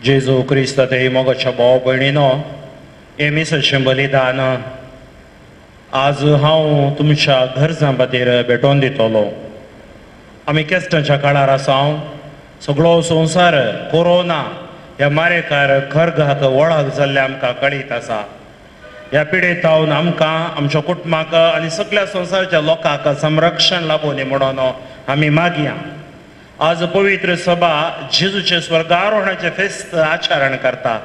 जेजू क्रिस्त ते मोगाच्या भाव भयणीनो हे मिसाचें बलिदान आज हांव तुमच्या गरजां खातीर भेटोवन दितलो. आमी केस्टाच्या काळार आसा सगळो संवसार कोरोना ह्या मारेकार खरगाक वळख जाल्ले आमकां कळीत आसा. ह्या पिडेत जावन आमकां आमच्या कुटुंबाक आनी सगळ्या संवसाराच्या लोकांक संरक्षण लाभूं दी म्हणून आमी मागया. आज पवित्र सभा जेजूचे स्वर्गारोहणाचे फेस्त आचरण करता.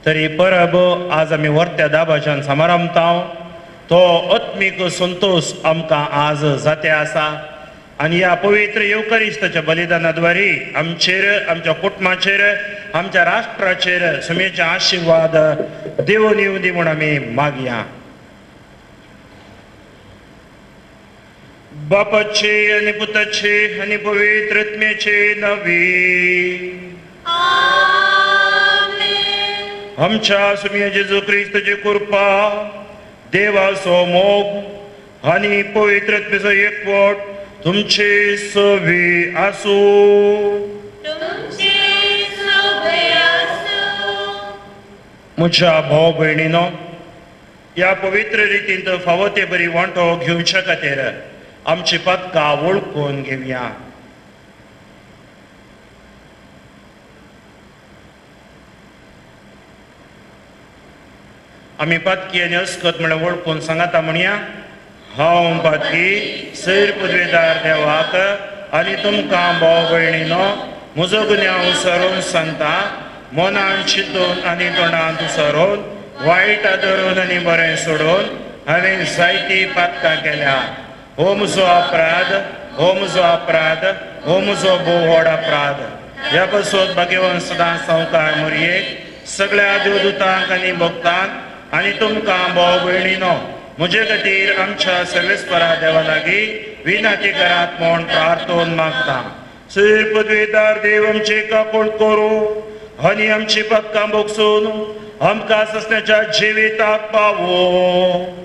तरी परब आज आमी व्हरत्या दाबाच्यान समारंभता तो आत्मीक संतोष आमकां आज जाते आसा. आनी ह्या पवित्र येवकरिस्ताच्या बलिदानाद्वारे आमचेर आमच्या कुटुंबाचेर आमच्या राष्ट्राचेर सुमेचे आशिर्वाद देवून येवं दी म्हूण आमी मागया. बापाचे आणि पुताचे आणि पवित्र आत्म्याचे नावे आमच्या सुमिया जेजू क्रिस्ताची कृपा देवाचो मोग आणि पवित्र आत्म्याचो एकवट तुमचे सवे आसू. म्हज्या भाव भयणीनो ह्या पवित्र रितीन फावो ते बरी वांटो घेवच्या खातीर आमची पदकां वळखून घेवया. आमी पदकी आनी अस्खत म्हळ्यार वळखून सांगाता म्हणया. हांव पदकी सैर पदवेदार देवाक आनी तुमकां भाव भयणीनो म्हजो गुन्यांव उसरून सांगता. मनान चिंतून आनी तोंडांत उसरून वायट धरून आनी बरें सोडून हांवें जायतीं पदकां केल्या. हो म्हजो अपराध, हो म्हजो अपराध, हो म्हजो भोव व्हड अपराध. ह्या पासून भगवान सदां संवकार मरयेक सगळ्या देवदूतांक आनी भक्तांक आनी तुमकां भाव भयणीनो म्हजे खातीर आमच्या सर्वेस्परा देवा लागीं विनाती करात म्हूण प्रार्थोन मागता. सैर पदवेदार देव आमचे काकूळ करूं आनी आमची पदकां भोगसून आमकां ससण्याच्या जिविताक पावो.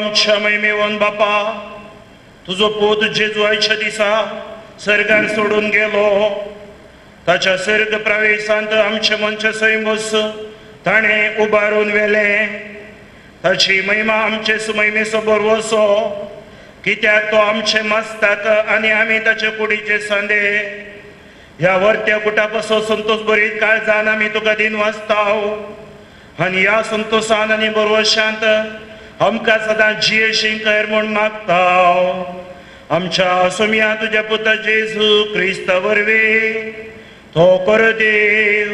आमच्या महिमेवन बापा तुझो पोत जेजू आयच्या दिसा सर्गार सोडून गेलो ताच्या सर्ग प्रवेशांत आमचे मनचे सैमोस ताणे उबारून वेले ताची महिमा आमचे सुमहिमे सोबोर वसो कित्याक तो आमचे मस्तक आनी आमी ताचे कुडीचे सांदे ह्या वर्त्या गुटा पासो संतोष बरीत काळजान आमी तुका दिन वाचताव आनी ह्या संतोषान आनी बरवशांत आमकां सदां जियेशी कर म्हूण मागताव आमच्या सोम्या तुज्या पुता जेजू क्रिस्त वरवीं तो कर देव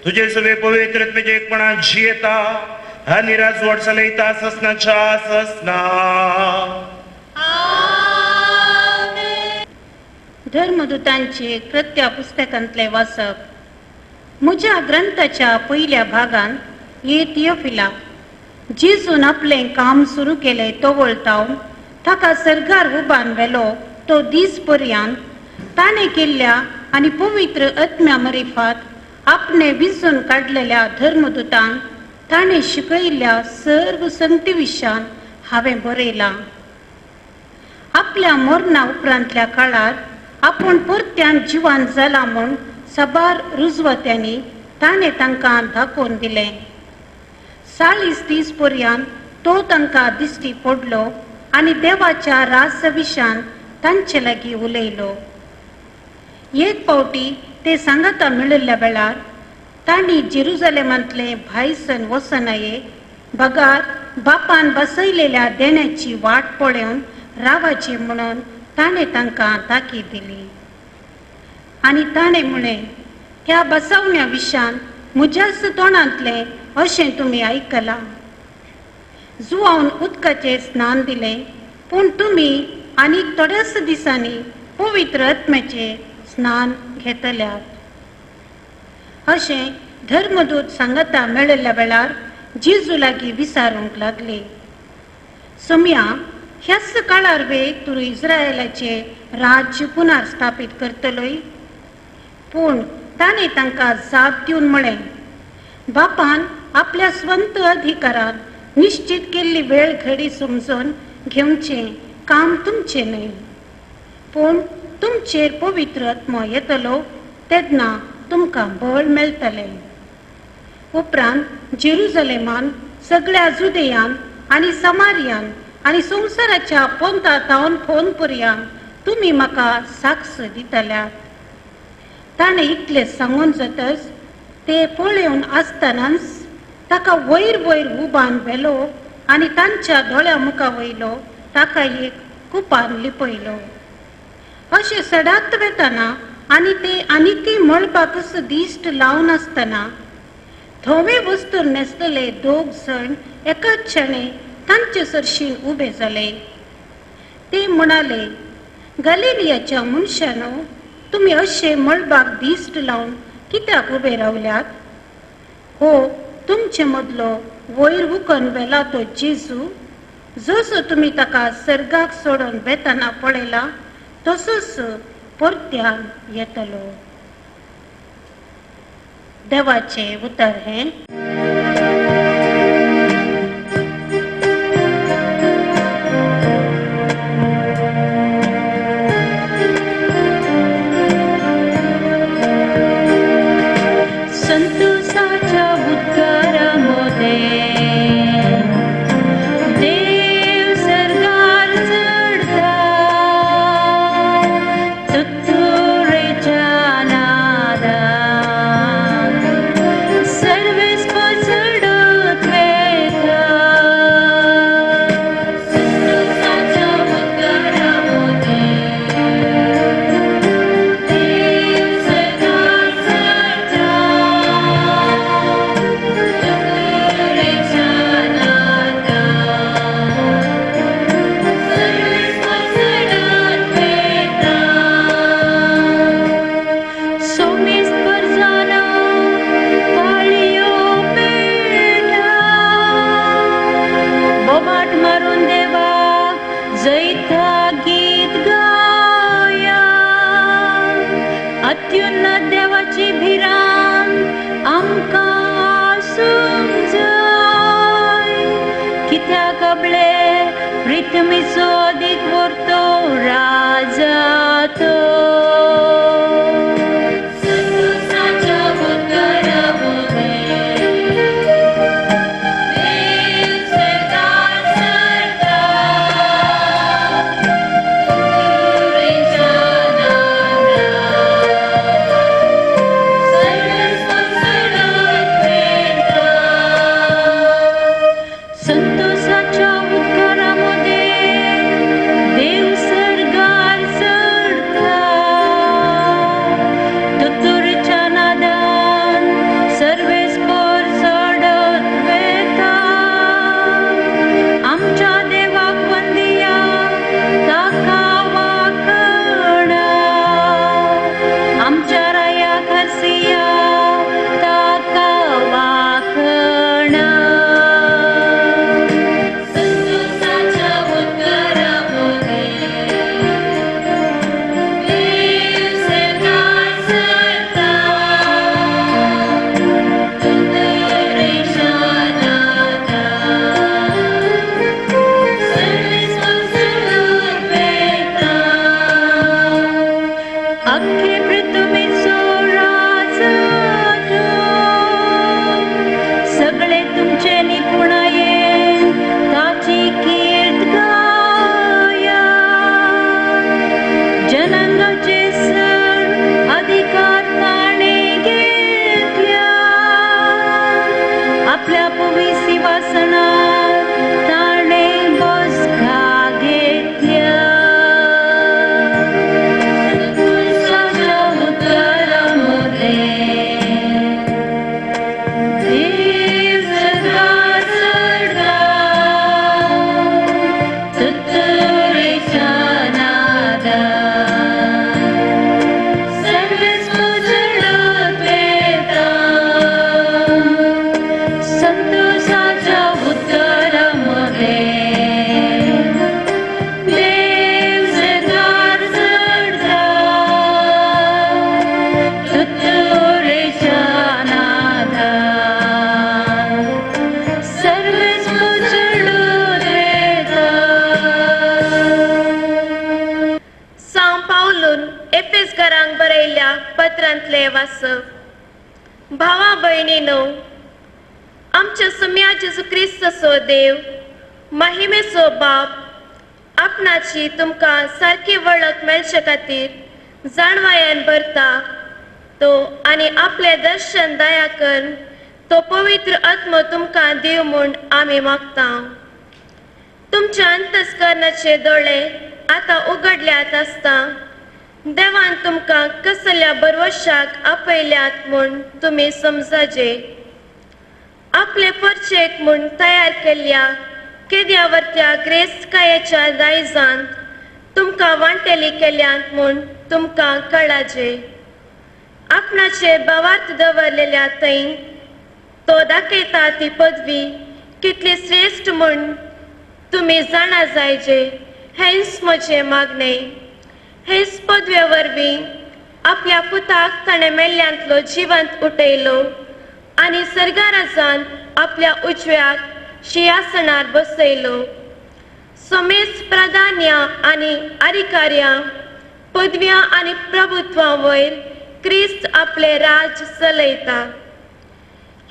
तुझे सगळे पवित्रत्वेचे एकपणा जियेता आनी राजवट चलयता ससनाच्या ससना. धर्मदूतांचे कृत्या पुस्तकांतले वाचप. म्हज्या ग्रंथाच्या पयल्या भागान ये थियोफिला जेजून आपलें काम सुरू केलें तो वळतावन ताका सर्गार उबान व्हेलो तो दीस पर्यंत ताणें केल्ल्या आनी पवित्र आत्म्या मरिफात आपणे विजून काडलेल्या धर्मदूतांक ताणें शिकयल्ल्या सर्व संगती विशयान हांवें बरयलां. आपल्या मरणा उपरांतल्या काळार आपूण परत्यान जिवान जाला म्हूण साबार रुजवत्यांनी ताणें तांकां दाखोवन दिलें. 40 दीस पर्यंत तो तांकां दिश्टी पडलो आनी देवाच्या राजविशान तांचे लागीं उलयलो. एक पावटी ते सांगाता मेळिल्ल्या वेळार तांणी जेरुजलेमांतले भायसन वचनाये बगार बापान बसयलेल्या देण्याची वाट पळोवन रावाची म्हणून ताणें तांकां ताकी दिली. आनी ताणें म्हळें ह्या बसवण्या विशान म्हज्याच तोंडांतलें अशें तुमी आयकलां. जुवावन उदकाचें स्नान दिलें पूण तुमी आनीक थोड्याच दिसांनी पवित्र आत्म्याचें स्नान घेतल्यात. अशें धर्मदूत सांगता मेळिल्ल्या वेळार जेजू लागीं विचारूंक लागले, सोम्या ह्याच काळार वे तूं इस्रायलाचे राज्य पुनर स्थापीत करतलोय? पूण ताणें तांकां जाप दिवन म्हळें, बापान आपल्या स्वंत अधिकारान निश्चित केल्ली वेळ घडी समजून घेवचें काम तुमचें न्हय, पूण तुमचेर पवित्र आत्मो येतलो तेन्ना तुमकां बळ मेळटलें. उपरांत जेरुजलेमान सगळ्या जुदेयान आनी समारियान आनी संवसाराच्या पोंतातावन फोन पर्यंत तुमी म्हाका साक्ष दितल्यात. ताणें इतलें सांगून जातच ते पळयोवन आसतनाच ताका वयर वयर उबान व्हेलो आनी तांच्या दोळ्या मुखा वयलो ताका एक कुपान लिपयलो. अशें सडात वेताना आनी ते आनीकय मळपाकच दिश्ट लावन आसतना धवे वस्तूर न्हेसलेले 2 जण एकाच क्षणे तांचे सरशीन उबे जाले. ते म्हणाले, गलिलियाच्या मनशानो, तुमी अशें मळबाक दिश्ट लावन कित्याक उबे रावल्यात? हो तुमचे मदलो वयर उखून व्हेला तो जेजू, जसो तुमी ताका सर्गाक सोडून वेताना पळयला तसोच परत्यान येतलो. देवाचे उतर हे. संतोषाच्या उद्गारामध्ये देव सर्गार चढता, तुत्तुरेच्या नादात सर्वेच प्रितमेचो दीक व्हरतो राजातो संतोषाच्या उद्गारामध्ये देव सरकार चढता. तुरेच्या संतोषाच्या उद्गारामध्ये देव सरकार चढता. तुतुरच्या नादान सर्वेच कोर चढत वेता. आमच्या देवाक वंदिया ताका वाखणा. आमच्या रायाक हसिया ताका वाखणा. संतोषाच्या उद्गारामध्ये देव सरकार चढता. तुतुरेच्या नादान सर्वेच कोसळत वेता. अख्खे पृथ्वीचो राजातो सगळे तुमचे निपुणायेन ताची कीर्त गाया. जनांगाचे सण अधिकार ताणे घेतल्या. आपल्या पवी सिंहासनार ताणे बसका घेतल्या. संतोषाच्या उद्गारामध्ये देव सरकार चढता. तुतुरेच्या नादान सर्वेच कोसळत वेता. संतोषाच्या उद्गारामध्ये देव सरकार चढता. तुतुरेच्या नादान सर्वेच कोसळत वेता. सांव पावलून एफेसकारांक बरयल्ल्या पत्रांतले वाचप. भावा भयणीनो, आमच्या सम्या जेजू क्रिस्ताचो देव महिमेचो बाप आपणाची तुमकां सारकी वळख मेळचे खातीर जाणवायान भरता तो आनी आपले दर्शन दया करून तो पवित्र आत्म तुमकां दिव म्हूण आमी मागता. तुमच्या अंतस्करणाचे दोळे आतां उगडल्यात आसता देवान तुमकां कसल्या बरवशाक आपयल्यात म्हूण तुमी समजाजे. आपले परचेक म्हूण तयार केल्ल्या केद्यावरत्या ग्रेस्तकायेच्या दायजांत तुमकां वांटेली केल्यात म्हूण तुमकां कळाजे. आपणाचे भावार्थ दवरलेल्या थंय तो दाखयता ती पदवी कितली श्रेष्ठ म्हूण तुमी जाणा जायजे. हेच म्हजे मागणे. हेच पदवे वरवीं आपल्या पुताक ताणें मेल्ल्यांतलो जिवंत उठयलो आनी सर्गाराजान आपल्या उजव्याक सिंहासनार बसयलो. समेस्त प्राधान्या आनी अधिकार्या पदव्या आनी प्रभुत्वा वयर क्रिस्त आपले राज चलयता.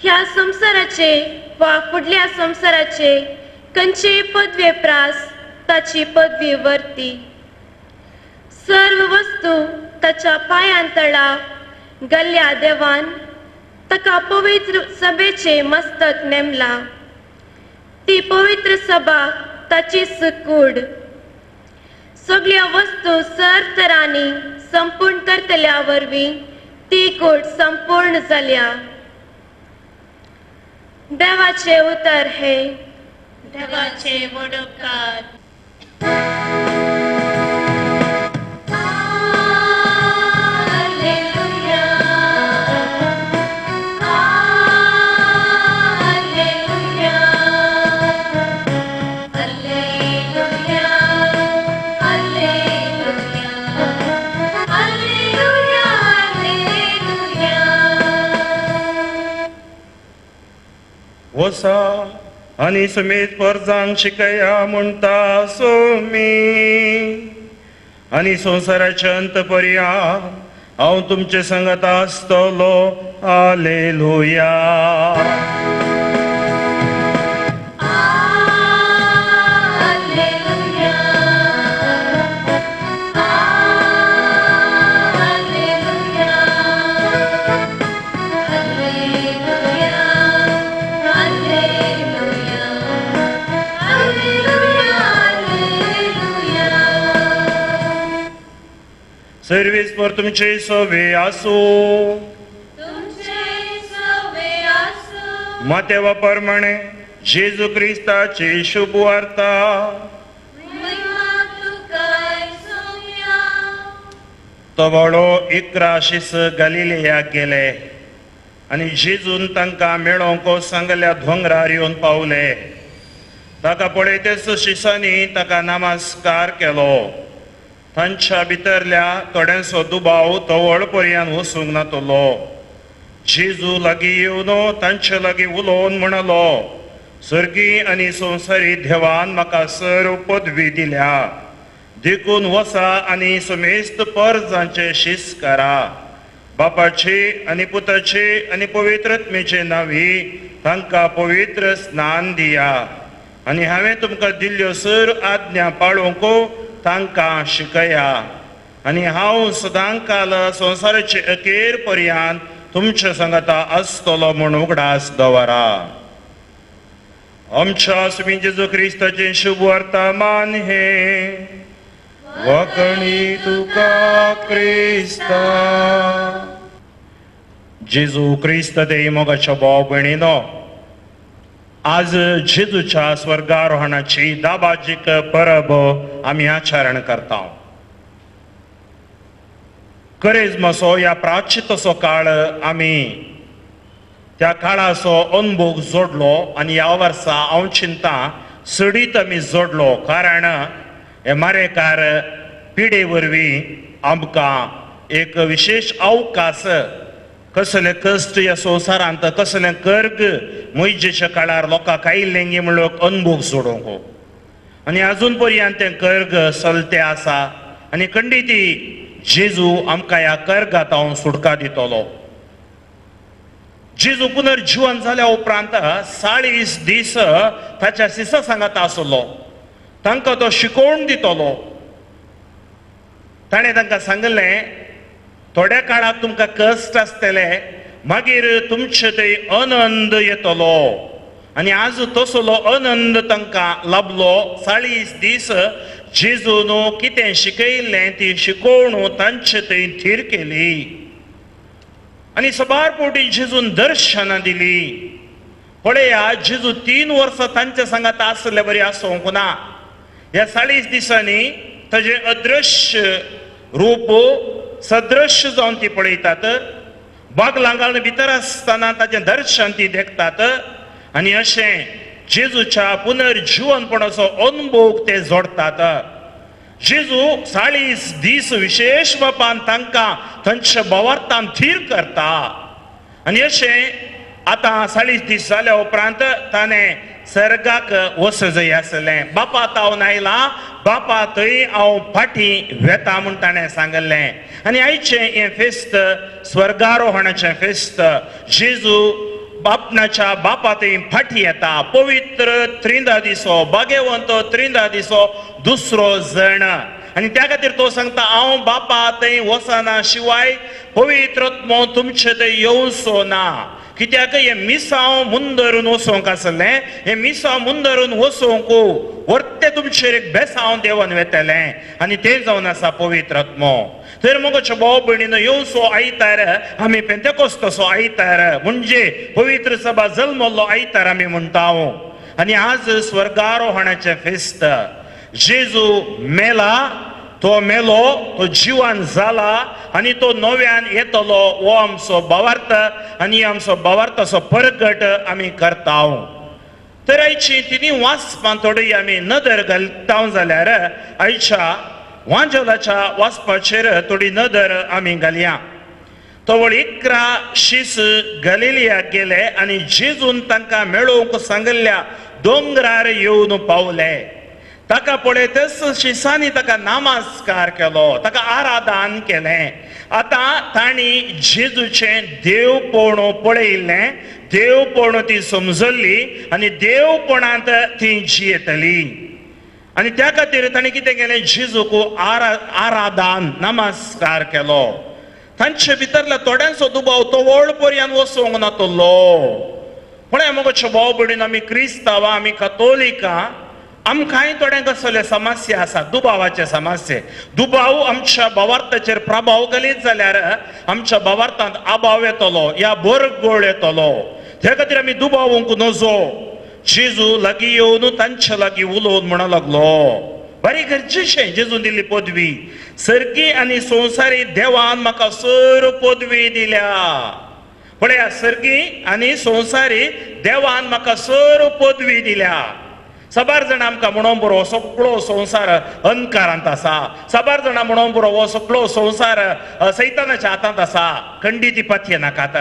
ह्या संवसाराचे वा फुडल्या संवसाराचे खंयचेय पदवे प्रास ताची पदवी वर्ती. सर्व वस्तू ताच्या पांयांतळा घाल्ल्या देवान ताका पवित्र सभेचे मस्तक नेमला. ती पवित्र सभा ताचीच कूड. सगळ्या वस्तू सर्व तरांनी संपूर्ण करतल्या वरवीं ती कूड संपूर्ण जाल्या. देवाचे उतर हे देवाचे वडोपकार. वसा आनी समेत परजांक शिकया म्हणटा सोमी आनी संवसाराच्या अंत पर्यंत हांव तुमचे संगत आसतलो. हालेलुया. सर्वीस पर तुमचे सोवे आसू. मातेवा प्रमाणे जेजू क्रिस्ताची शुभ वार्ता. तो व्हडलो 11 शिस गलिलेयाक गेले आनी जेजून तांकां मेळोवंक सांगल्या दोंगरार येवन पावले. ताका पळयतेच शिसांनी ताका नमस्कार केलो. तांच्या भितरल्या थोड्यांचो दुबाव तवळ पर्यंत वचूंक नातलो. जेजू लागीं येवन तांचे लागीं उलोवन म्हणलो, सर्गी आनी संवसारी देवान म्हाका सर्व पदवी दिल्या. देखून वसा आनी समेस्त परजांचे शिस करा. बापाचे आनी पुताचे आनी पवित्रत्मेचे नांवी तांकां पवित्र स्नान दिया. आनी हांवें तुमकां दिल्ल्यो सर्व आज्ञा पाळोवंक तांकां शिकया. आनी हांव सदांकाल संवसाराचे अखेर पर्यंत तुमच्या संगता आसतलो म्हूण उगडास दवरा. आमच्या स्वामी जेजू क्रिस्ताचे शुभ वर्तमान हे वखणी तुका क्रिस्ता. जेजू क्रिस्त ते मोगाच्या भाव भयणीनो, आज जेजूच्या स्वर्गारोहणाची दाबाजीक परब आमी आचरण करता. करेजमाचो या प्राचितसो काळ आमी त्या काळाचो अनुभव जोडलो आनी ह्या वर्सा हांव चिंता सडीत आमी जोडलो. कारण हे मारेकार पिढे वरवीं आमकां एक विशेष अवकाश, कसले कश्ट ह्या संवसारांत, कसले कर्ग मोइजेच्या काळार लोकांक आयिल्ले म्हणून अनुभव सोडूंक. आनी अजून पर्यंत ते कर्ग चलते आसा आनी खंडिती जेजू आमकां ह्या कर्गांत सुटका दितलो. जेजू पुनर्जीवन जाल्या उपरांत 40 दीस ताच्या शिसा सांगात आसलो. तांकां तो शिकोवन दितलो. ताणें तांकां सांगलें, थोड्या काळाक तुमकां कश्ट आसतले, मागीर तुमचे थंय आनंद येतलो. आनी आज तसलो आनंद तांकां लाभलो. 40 दीस जेजून कितें शिकयल्लें ती शिकोवण तांचे थंय थीर केली. आनी सबार पोटी जेजून दर्शनां दिली. पळया, जेजू 3 वर्सां तांच्या सांगात आसले बरी आसूंक ना. ह्या 40 दिसांनी ताजें अदृश्य रूप सदृश्य जावन ती पळयतात. बाग लांगाळन भितर आसतना ताजें दर्शन ती देखतात. आनी अशें जेजूच्या पुनर्जीवनपणाचो अनुभव ते जोडतात. जेजू 40 दीस विशेष बापान तांकां तांच्या भावार्थान थीर करता. आनी अशें आतां 40 दीस जाल्या उपरांत ताणें सर्गाक वचूंक आसलें. बापा हांव आयला, बापा थंय हांव फाटीं वेता म्हूण ताणें सांगलें. आनी आयचें हें फेस्त स्वर्गारोहणाचें फेस्त. जेजू बापनाच्या बापा थंय फाटीं येता. पवित्र त्रिंदा दिसो, भाग्यवंत त्रिंदा दिसो दुसरो जण. आनी त्या खातीर तो सांगता, हांव बापा थंय वचना शिवाय पवित्रत्मो तुमचे थंय येवचो ना. कित्याक हे मिसांव मुंदरून वचोंक आसलें. हे मिसांव मुंदरून वचोंक वर्ते तुमचेर एक बेसांव देवन वेतलें. आनी तें जावन आसा पवित्रत्मो. तर मोगाच्या भाव भयणीनो, येवचो आयतार आमी पेंतेकोस्ताचो आयतार म्हणजे पवित्र सभा जल्मल्लो आयतार आमी म्हणटा. आनी आज स्वर्गारोहणाचें फेस्त. जेजू मेला, तो मेलो, तो जिवन जाला आनी तो नव्यान येतलो. हो आमचो भावार्थ आनी आमचो भावार्थाचो परगट आमी करता. तर आयची तिनी वाचपां थोडी आमी नदर घालता जाल्यार आयच्या वांजलाच्या वाचपाचेर थोडी नदर आमी घालया. तो 11 शीस गलिलियाक गेले आनी जेजून तांकां मेळोवंक सांगल्या दोंगरार येवन पावले. ताका पळयतच शिसांनी ताका नमस्कार केलो, ताका आराधन केलें. आतां तांणी जेजूचें देवपण पळयिल्लें, देवपण ती समजली आनी देवपणांत ती जियेतली. आनी त्या खातीर ताणें कितें केलें, जेजूक आराधन नमस्कार केलो. तांचे भितरल्या थोड्यांचो दुबाव तो व्हड पर्यंत वचोंक नातलो. पळय मुगोचे भाव भयणीन, आमी क्रिस्तांवां, आमी कथोलिकां, आमकांय थोड्यांक असले समस्या आसा, दुबावाचे समस्या. दुबाव आमच्या भावार्थाचेर प्रभाव घालीत जाल्यार आमच्या भावार्थांत अभाव येतलो या बरगोळ येतलो. त्या खातीर आमी दुबावूंक नजो. जेजू लागीं येवन तांच्या लागीं उलोवन म्हणूंक लागलो, बरी गरजेचें जेजून दिल्ली पदवी. सर्गी आनी संवसारी देवान म्हाका सर पदवी दिल्या. पळया, सर्गी आनी संवसारी देवान म्हाका सर पदवी दिल्या. सबार जाणां आमकां म्हणून बरो सगळो संवसार अंधकारांत आसा. सबार जाणां म्हणून बरो हो सगळो संवसार सैतानाच्या हातांत आसा. खंडी ती पातये नाकात,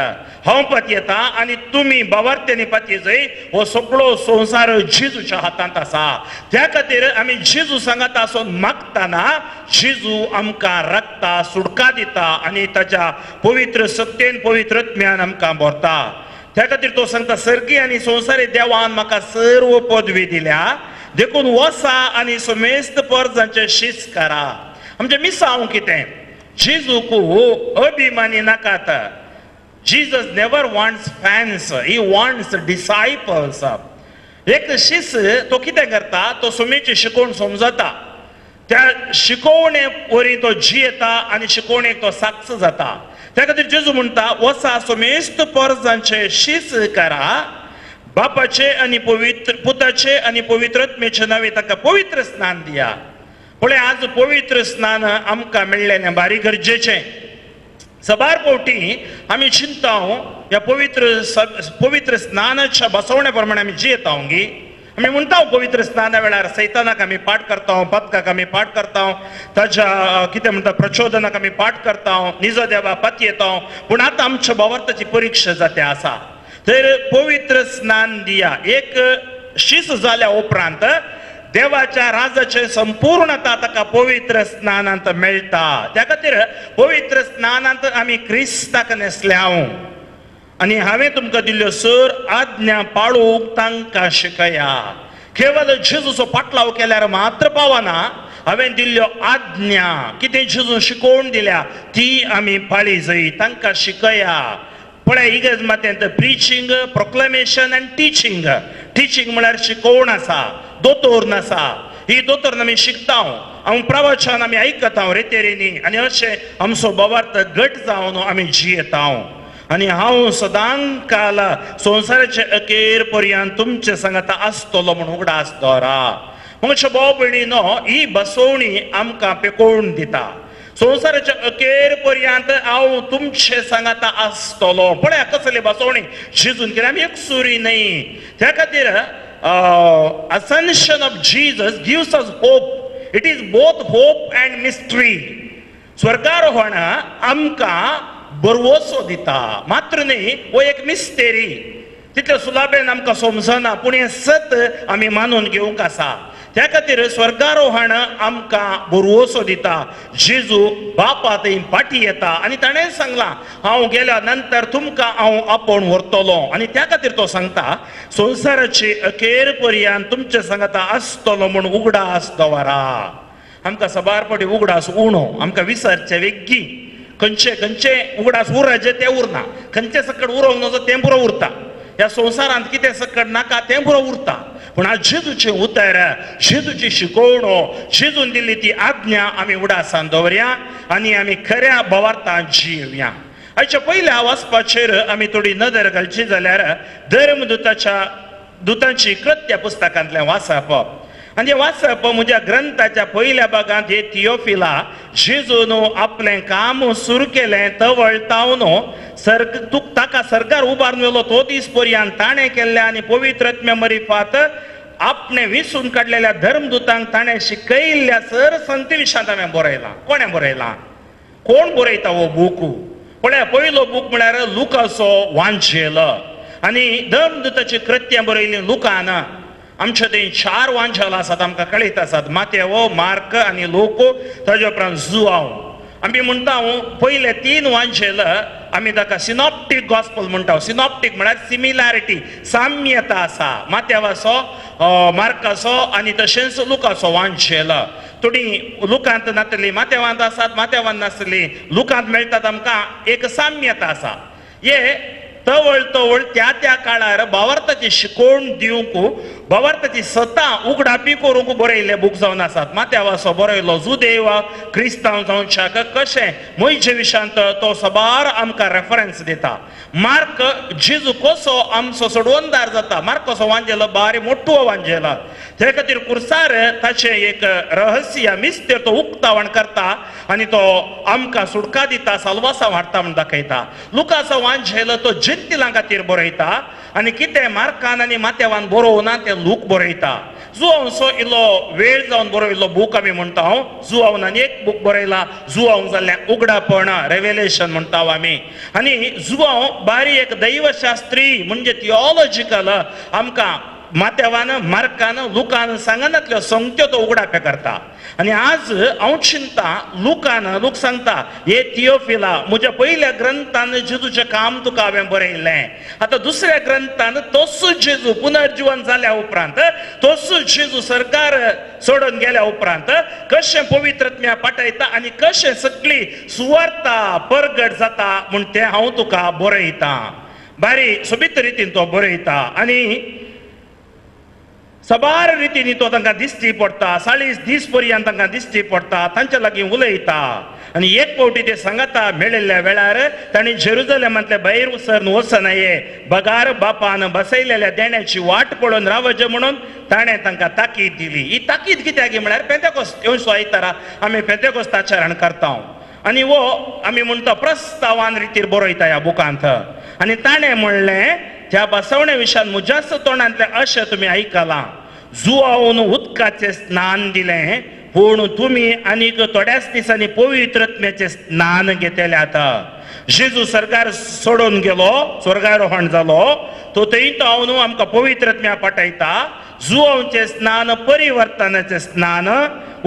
हांव पातयेता आनी तुमी भावार्थ्यांनी पातयेजय. हो सगळो संवसार जेजूच्या हातांत आसा. त्या खातीर आमी जेजू सांगात आसून मागतना जेजू आमकां रगता, सुडका दिता आनी ताच्या पवित्र सत्तेन, पवित्र आत्म्यान आमकां भरता. त्या खातीर तो सांगता, सर्गी आनी संवसारी देवान म्हाका सर्व पदवी दिल्या, देखून वसा आनी समेस्त परजांचे शीस करा. आमचे मिसांव कितें, जेजूक अभिमानी नाकात. Jesus never wants fans, he wants disciples. एक शीस तो कितें करता, तो सुमेची शिकोवण समजता. त्या शिकोवणे वरी तो जियेता आनी शिकोवणेक तो साक्ष जाता. त्या खातीर जेजू म्हणटा, वसा समेस्त परजांचे शीस करा, बापाचे आनी पवित्र पुताचे आनी पवित्र आत्म्याचे नांवे ताका पवित्र स्नान दिया. पळय, आज पवित्र स्नान आमकां मेळ्ळेलें भारी गरजेचें. सबार फावटी आमी चिंताव ह्या पवित्र स्नानाच्या बसवण्या प्रमाणे आमी जियेताव गी. आमी म्हणटा पवित्र स्नाना वेळार सैतानाक आमी पाठ करता, पदकाक आमी पाठ करता, ताच्या कितें म्हणटा प्रचोदनाक आमी पाठ करता, निज देवा पातयेता. पूण आतां आमच्या भावार्थाची परीक्षा जाते आसा. तर पवित्र स्नान दिया. एक शीस जाल्या उपरांत देवाच्या राजाचे संपूर्णता ताका पवित्र स्नानांत मेळटा. त्या खातीर पवित्र स्नानांत आमी क्रिस्ताक नेसल्याव. आनी हांवें तुमकां दिल्ल्यो सर आज्ञा पाळूंक तांकां शिकया. केवळ जेजूचो पाटलाव केल्यार मात्र पावना. हांवें दिल्ल्यो आज्ञा, कितें जेजून शिकोवण दिल्या ती आमी पाळी जाय, तांकां शिकया. पळय, इगर्ज मातेंत प्रिचींग, प्रोक्लेमेशन आनी टिचींग. टिचींग म्हळ्यार शिकोवण आसा, दोतोर नासा. ही दोतोर आमी शिकता, हांव प्रवचन आमी आयकता रेतेरेनी, आनी अशें आमचो भावार्थ घट जावन आमी जियेता. आनी हांव सदां काल संवसाराचे अखेर पर्यंत तुमचे सांगात आसतलो म्हूण उगडास दवरा. म्हज्या भाव भयणीनो, ही बसवणी आमकां पेकोवन दिता. संवसाराच्या अखेर पर्यंत हांव तुमचे सांगात आसतलो. पळय, कसली बसवणी जेजून केली. आमी एक सुरी न्ही. त्या खातीर ascension of Jesus gives us hope. It is both hope and mystery. स्वर्गारोहण आमकां बरवसो दिता, मात्र न्ही हो एक मिस्टेरी. तितले सुलाभेन आमकां समजना, पूण हें सत आमी मानून घेवंक आसा. त्या खातीर स्वर्गारोहण आमकां बरवसो दिता. जेजू बापा थंय फाटी येता आनी ताणें सांगलां, हांव गेल्या नंतर तुमकां हांव आपोवन व्हरतलो. आनी त्या खातीर तो सांगता, संवसाराचे अखेर पर्यंत तुमचे सांगात आसतलो म्हूण उगडास दवरा. आमकां सबार फावटी उगडास उणो, आमकां विसरचे वेग्गी. खंयचे उगडास उरचे ते उरना, खंयचे सकट उरोंक नजो तें पुरो उरता. ह्या संवसारांत कितें सकट नाका तें पुरो उरता. पूण आज जेजूचें उतर, जेजूची शिकोवणो, जेजून दिल्ली ती आज्ञा आमी उडासान दवरया आनी आमी खऱ्या भावार्थांत जियेवया. आयच्या पयल्या वाचपाचेर आमी थोडी नदर घालची जाल्यार धर्मदुतांची कृत्य पुस्तकांतलें वाचप. आनी हें वाचप म्हज्या ग्रंथाच्या पयल्या भागांत हे थियोफिला, जेजून आपलें काम सुरू केलें तवळतावन ताका सर्गार उबारून व्हेलो तो दीस पर्यंत ताणें केल्ल्या आनी पवित्र आत्म्या मरिफात आपणे विसून काडलेल्या धर्मदुतांक ताणें शिकयल्ल्या सर संती विशयांत हांवें बरयलां. कोणें बरयलां? कोण बरयता हो बूक? पळय, पयलो बूक म्हळ्यार लुकाचो वांचेल आनी धर्मदुताची कृत्यां बरयलीं लुकान. आमचे थंय 4 वांजेल आसात आमकां कळीत आसात मातेवो मार्क आनी लोको ताजे उपरांत जुआंव आमी म्हणटा पयले 3 वांजेल आमी ताका सिनॉप्टीक गॉस्पल म्हणटा सिनॉप्टीक म्हळ्यार सिमिलॅरिटी साम्यता आसा मातेवाचो मार्काचो आनी तशेंच लुकाचो वांजेल थोडी लुकांत नासली मातेवांत आसात मातेवांत नासली लुकांत मेळटात आमकां एक साम्यता आसा हे तवळ त्या त्या काळार भावार्थाची शिकोवण दिवंक भावार्थाची सत्ता उगडापी करूंक बरयल्ले बूक जावन आसात मातेवाचो बरयलो जुदेव क्रिस्तांव जावच्याक कशें मोयचे विशांत तो सबार आमकां रेफरन्स दिता मार्क जेजू कसो आमचो सोडवणदार जाता मार्काचो वांजेलो बारी मोठो वांजेला ते खातीर कुर्सार ताचें एक रहस्य मिस्तेर तो उक्तावण करता आनी तो आमकां सुटका दिता साल्वासा हाडटा म्हण दाखयता लुकाचो वांजेलो तो जेंतिलां खातीर बरयता आनी कितें मार्कान आनी मातेवान बरोवना तें लूक बरयता जुआंवचो इल्लो वेळ जावन बरयल्लो बूक आमी म्हणटा जुआंवन आनी एक बूक बरयला जुआंव जाल्लें उगडापण रेवेलेशन म्हणटा आमी आनी जुआंव बारी एक दैवशास्त्री म्हणजे थियोलॉजिकल आमकां मातेवान मार्कान लुकान सांगनातल्यो संगत्यो तो उगडापे करता आनी आज हांव चिंता लूक सांगता हे थियोफिला म्हज्या पयल्या ग्रंथान जेजूचें काम तुका हांवें बरयल्लें आतां दुसऱ्या ग्रंथान तोच जेजू पुनर्जीवन जाल्या उपरांत तोच जेजू सरकार सोडून गेल्या उपरांत कशें पवित्रत्म्या पाठयता आनी कशें सगळी सुवार्ता परगट जाता म्हूण तें हांव तुका बरयतां बारी सोबीत रितीन तो बरयता आनी सबार रितीन तो तांकां दिश्टी पडटा 40 दीस पर्यंत तांकां दिश्टी पडटा तांचे लागीं उलयता आनी एक फावटी ते सांगता मेळिल्ल्या वेळार तांणी जेरुजलेमांतले भायर सरन वचनाये बगार बापान बसयलेल्या देण्याची वाट पळोवन रावचे म्हणून ताणें तांकां ताकीद दिली ही ताकीद कित्याक म्हळ्यार पेंतेकोस्त ह्यो आयतारा आमी पेंतेकोस्ताचेरण करता आनी वो आमी म्हणटा प्रस्तावान रितीर बरयता ह्या बुकांत आनी ताणें म्हणलें त्या बसवणे विशयान म्हज्याच तोंडांतले अशें तुमी आयकलां जुआंवन उदकाचें स्नान दिलें पूण तुमी आनीक थोड्याच दिसांनी पवित्रत्म्याचें स्नान घेतल्यात जेजू सरकार सोडून गेलो स्वर्गारोहण जालो तो थंय तो न्हू आमकां पवित्रत्म्या पाठयता जुआंवचें स्नान परिवर्तनाचें स्नान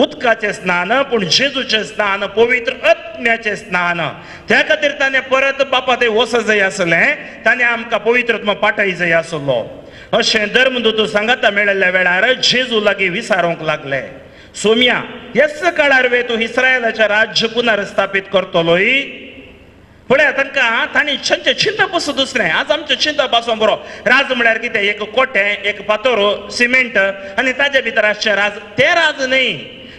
उदकाचें स्नान पूण जेजूचें स्नान पवित्र आत्म्याचें स्नान त्या खातीर ताणें परत बापा थंय वच जाय आसलें ताणें आमकां पवित्रत्म पाठय जाय आसलो अशें धर्मदूत सांगता मेळिल्ल्या वेळार जेजू लागीं विचारूंक लागले सोम्या ह्याच काळार वे तूं इस्रायलाचें राज्य पुनर्स्थापीत करतलोय पळया तांकां तांणी तांचें चिंत पासून दुसरें आज आमचें चिंत पासून बरो राज म्हळ्यार कितें एक कोटें एक पातोर सिमेंट आनी ताचे भितर आसचें राज तें राज न्ही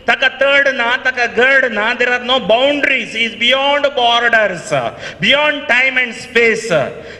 ताका तड ना ताका गड ना there are no boundaries is beyond borders beyond time and space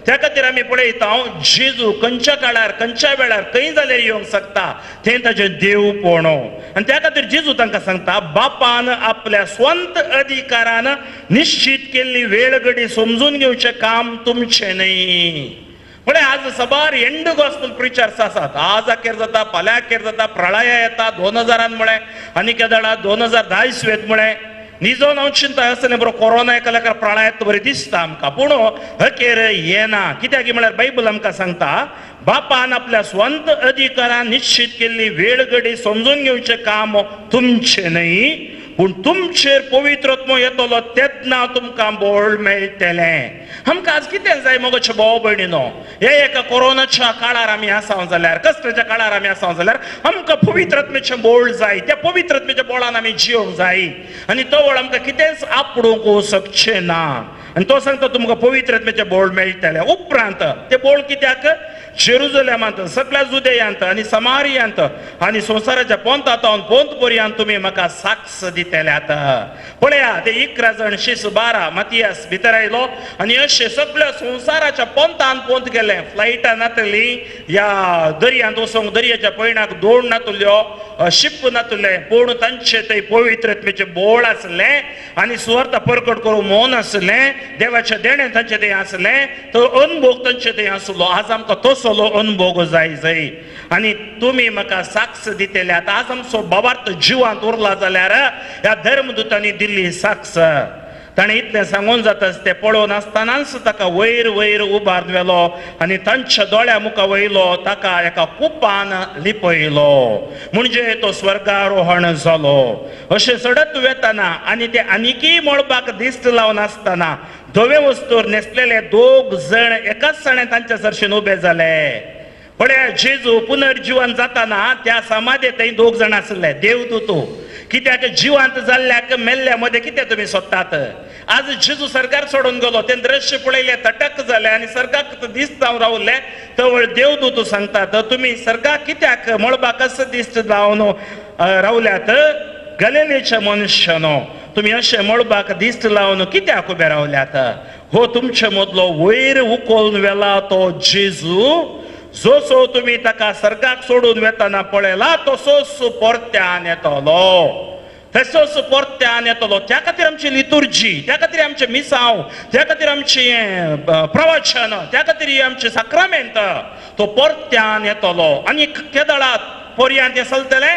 त्या खातीर आमी पळयता जेजू खंयच्या काळार खंयच्या वेळार खंय जाल्यार येवंक शकता थंय ताचें देवपण आनी त्या खातीर जेजू तांकां सांगता बापान आपल्या स्वंत अधिकारान निश्चित केल्ली वेळ घडी समजून घेवचें काम तुमचें न्ही म्हळ्यार आज सबार एंड गॉस्पल प्रिचर्स आसात आज अखेर जाता फाल्यां अखेर जाता प्रळय येता 2000 म्हळें आनी केदाळा 2010 इसवेंत म्हळें निजोन हांव चिंता आसलें बरो कोरोना एका लेकार प्रळय येता बरें दिसता आमकां पूण अखेर येना कित्याक म्हळ्यार बायबल आमकां सांगता बापान आपल्या स्वंत अधिकारान निश्चित केल्ली वेळ घडी समजून घेवचें काम तुमचें न्ही पूण तुमचेर पवित्रत्म येतलो तेन्ना तुमकां बोळ मेळटलें आमकां आज कितें जाय मोगाचे भाव भयणीनो हे एका कोरोनाच्या काळार आमी आसां जाल्यार कश्टाच्या काळार आमी आसां जाल्यार आमकां पवित्रत्मेचें बोळ जाय त्या पवित्रत्मेच्या बोळान आमी जियोंक जाय आनी तो बोळ आमकां कितेंच आपडूंक शकचें ना आनी तो सांगता तुमकां पवित्रत्मेचें बोळ मेळटलें उपरांत तें बोळ कित्याक जेरुजलेमांत सगळ्या जुदेयांत आनी समारियांत आनी संवसाराच्या पोंतांतावन पोंत पर्यंत तुमी म्हाका साक्ष दितल्यात पळया ते 11 जण शीस 12 मातियास भितर आयलो आनी अशें सगळ्या संवसाराच्या पोंतान पोंत गेले फ्लायटां नातली ह्या दर्यांत वचोंक दर्याच्या पयणाक दोण नातल्यो शिप नातले पूण तांचे थंय पवित्रत्मेचें बोळ आसलें आनी सुवार्थ परगट करूंक मौन आसलें देवाचें देणें तांचे थंय आसलें तो अनुभव तांचे थंय आसलो आज आमकां तसलो अनुभव जाय आनी तुमी म्हाका साक्ष दितल्यात आज आमचो भावार्थ जिवांत उरला जाल्यार ह्या धर्मदूतांनी दिल्ली साक्ष ताणें इतलें सांगून जाताच ते पळोवन आसतनाच ताका वयर वयर उबारलेलो आनी तांच्या दोळ्या मुखार वयलो ताका एका कुपान लिपयलो म्हणजे तो स्वर्गारोहण जालो अशें चडत वेताना आनी ते आनिकीय मळबाक दिश्ट लावन आसतना धवे वस्तूर न्हेसलेले दोग जण एकाच सणे तांच्या सरशीन उबे जाले पळया जेजू पुनर्जीवन जाताना त्या समाधीत थंय दोग जाण आसले देवदूतो कित्याक जिवंत जाल्ल्याक मेल्ल्या मध्ये कितें तुमी सोदतात आज जेजू सरकार सोडून गेलो ते दृश्य पळयले तटक जाले आनी सर्गाक दिश्ट जावन रावले तवळ देवदूत सांगतात तुमी सर्गाक कित्याक मळबाक कस दिश्ट जावन रावल्यात गलिलेच्या मनशानो तुम्ही अशे मळबाक दिश्ट लावन कित्याक उबे रावल्यात हो तुमचे मदलो वयर उखोवन वेला तो जेजू जसो तुम्ही ताका सर्गाक सोडून वेताना पळयला तसोच परत्यान येतलो तसोच परत्यान येतलो त्या खातीर आमची लितुर्जी त्या खातीर आमचे मिसांव त्या खातीर आमची प्रवचन त्या खातीर आमचे साक्रामेंत तो परत्यान येतलो आनी केदळा पर्यंत हे चलतले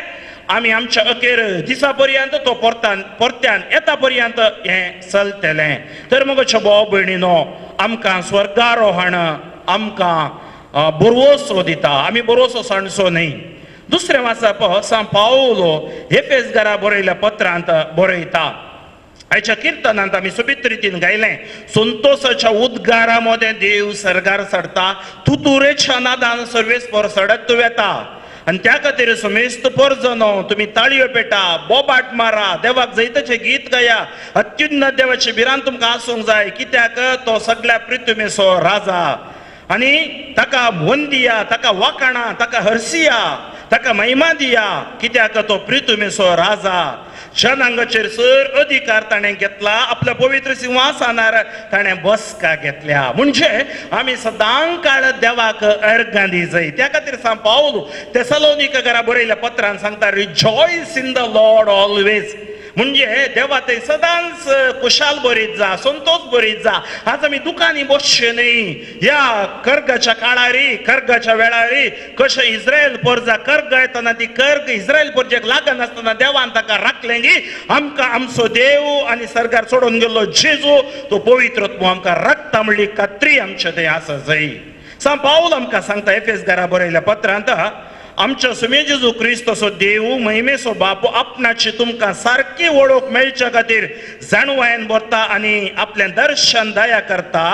आमी आमच्या अखेर दिसा पर्यंत तो परत्यान येता पर्यंत हे चलतले तर मगोच्या भाव भयणीनो आमकां स्वर्गारोहण आमकां बरवोसो दिता आमी बरवोसो सांडचो न्ही दुसरें वाचप सान पावलो एफेसकारांक बरयल्या पत्रांत बरयता आयच्या किर्तनांत आमी सोबीत रितीन गायलें संतोशाच्या उद्गारामध्ये देव सर्गार चडता तुतुरेच्या नादान सर्वेस्पर सडत वेता आनी त्या खातीर समेस्त परजनो तुमी ताळयो पेटा बोबाट मारा देवाक जैतचें गीत गाया अत्युन्नत देवाचे भिरांत तुमकां आसूंक जाय कित्याक तो सगळ्या पृथ्वीचो राजा आनी ताका वंदिया ताका वाखाणां ताका हरसिया ताका महिमा दिया कित्याक तो पृथ्वीचो राजा जनांगाचेर सर अधिकार ताणें घेतला आपल्या पवित्र सिंहासनार ताणें बसका घेतल्या म्हणजे आमी सदां काळ देवाक अर्घां दी जाय त्या खातीर सान पावलो तेसलोनिकेकारांक बरयल्या पत्रांत सांगता rejoice in the Lord always म्हणजे देवा ते सदांच कुशाल बरीत जा संतोष बरीत जा आज आमी दुखांनी बसचे न्ही ह्या कर्गाच्या काळारी कर्गाच्या वेळारी कशें इस्रायल परजा कर्ग येतना ती कर्ग इस्रायल परजेक लागन आसतना देवान ताका राखलें की आमकां आमचो देव आनी सर्गार सोडून गेल्लो जेजू तो पवित्रत्व आमकां राखता म्हणली खात्री आमचे थंय आसा जाय सान पावल आमकां सांगता एफेसकारांक बरयल्या पत्रांत आमच्या सुमे जेजू क्रिस्तसो देव महिमेचो बाप आपणाची तुमकां सारकी वळख मेळच्या खातीर जाणवायेन बरता आनी आपलें दर्शन दया करता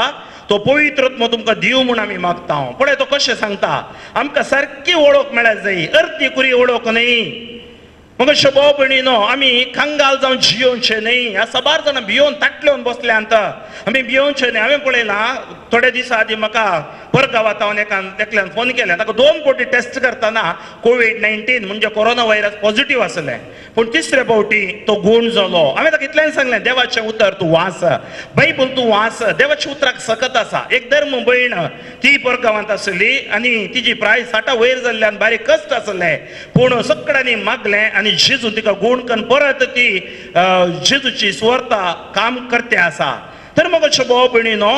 तो पवित्रत्व तुमकां दिव म्हूण आमी मागता पळय तो कशें सांगता आमकां सारकी वळख मेळत जाय अर्दी कुरी वळख न्ही मग भाव भयणीनो आमी कांगाल जावन जियोवचे न्ही ह्या सबार जाणां भियोन ताटलेवन बसल्यांत आमी भियोवचे न्ही हांवें पळयलां थोडे दिसा आदीं म्हाका परगांवांतावन एकल्यान फोन केले ताका 2 कोटी टेस्ट करतना कोविड-19 म्हणजे कोरोना व्हायरस पॉझिटिव्ह आसलें पूण तिसरे फावटी तो गूण जालो हांवें ताका इतलेंच सांगलें देवाचें उतर तूं वाच बायबल तूं वाच देवाच्या उतराक सकत आसा एक धर्म भयण ती परगांवांत आसली आनी तिची प्राय 60 वयर जाल्ल्यान बारीक कश्ट आसले पूण सगळ्यांनी मागलें आनी जेजू तिका गूण करून परत ती जेजूची स्वर्ता काम करते आसा तर मग भाव भयणीनो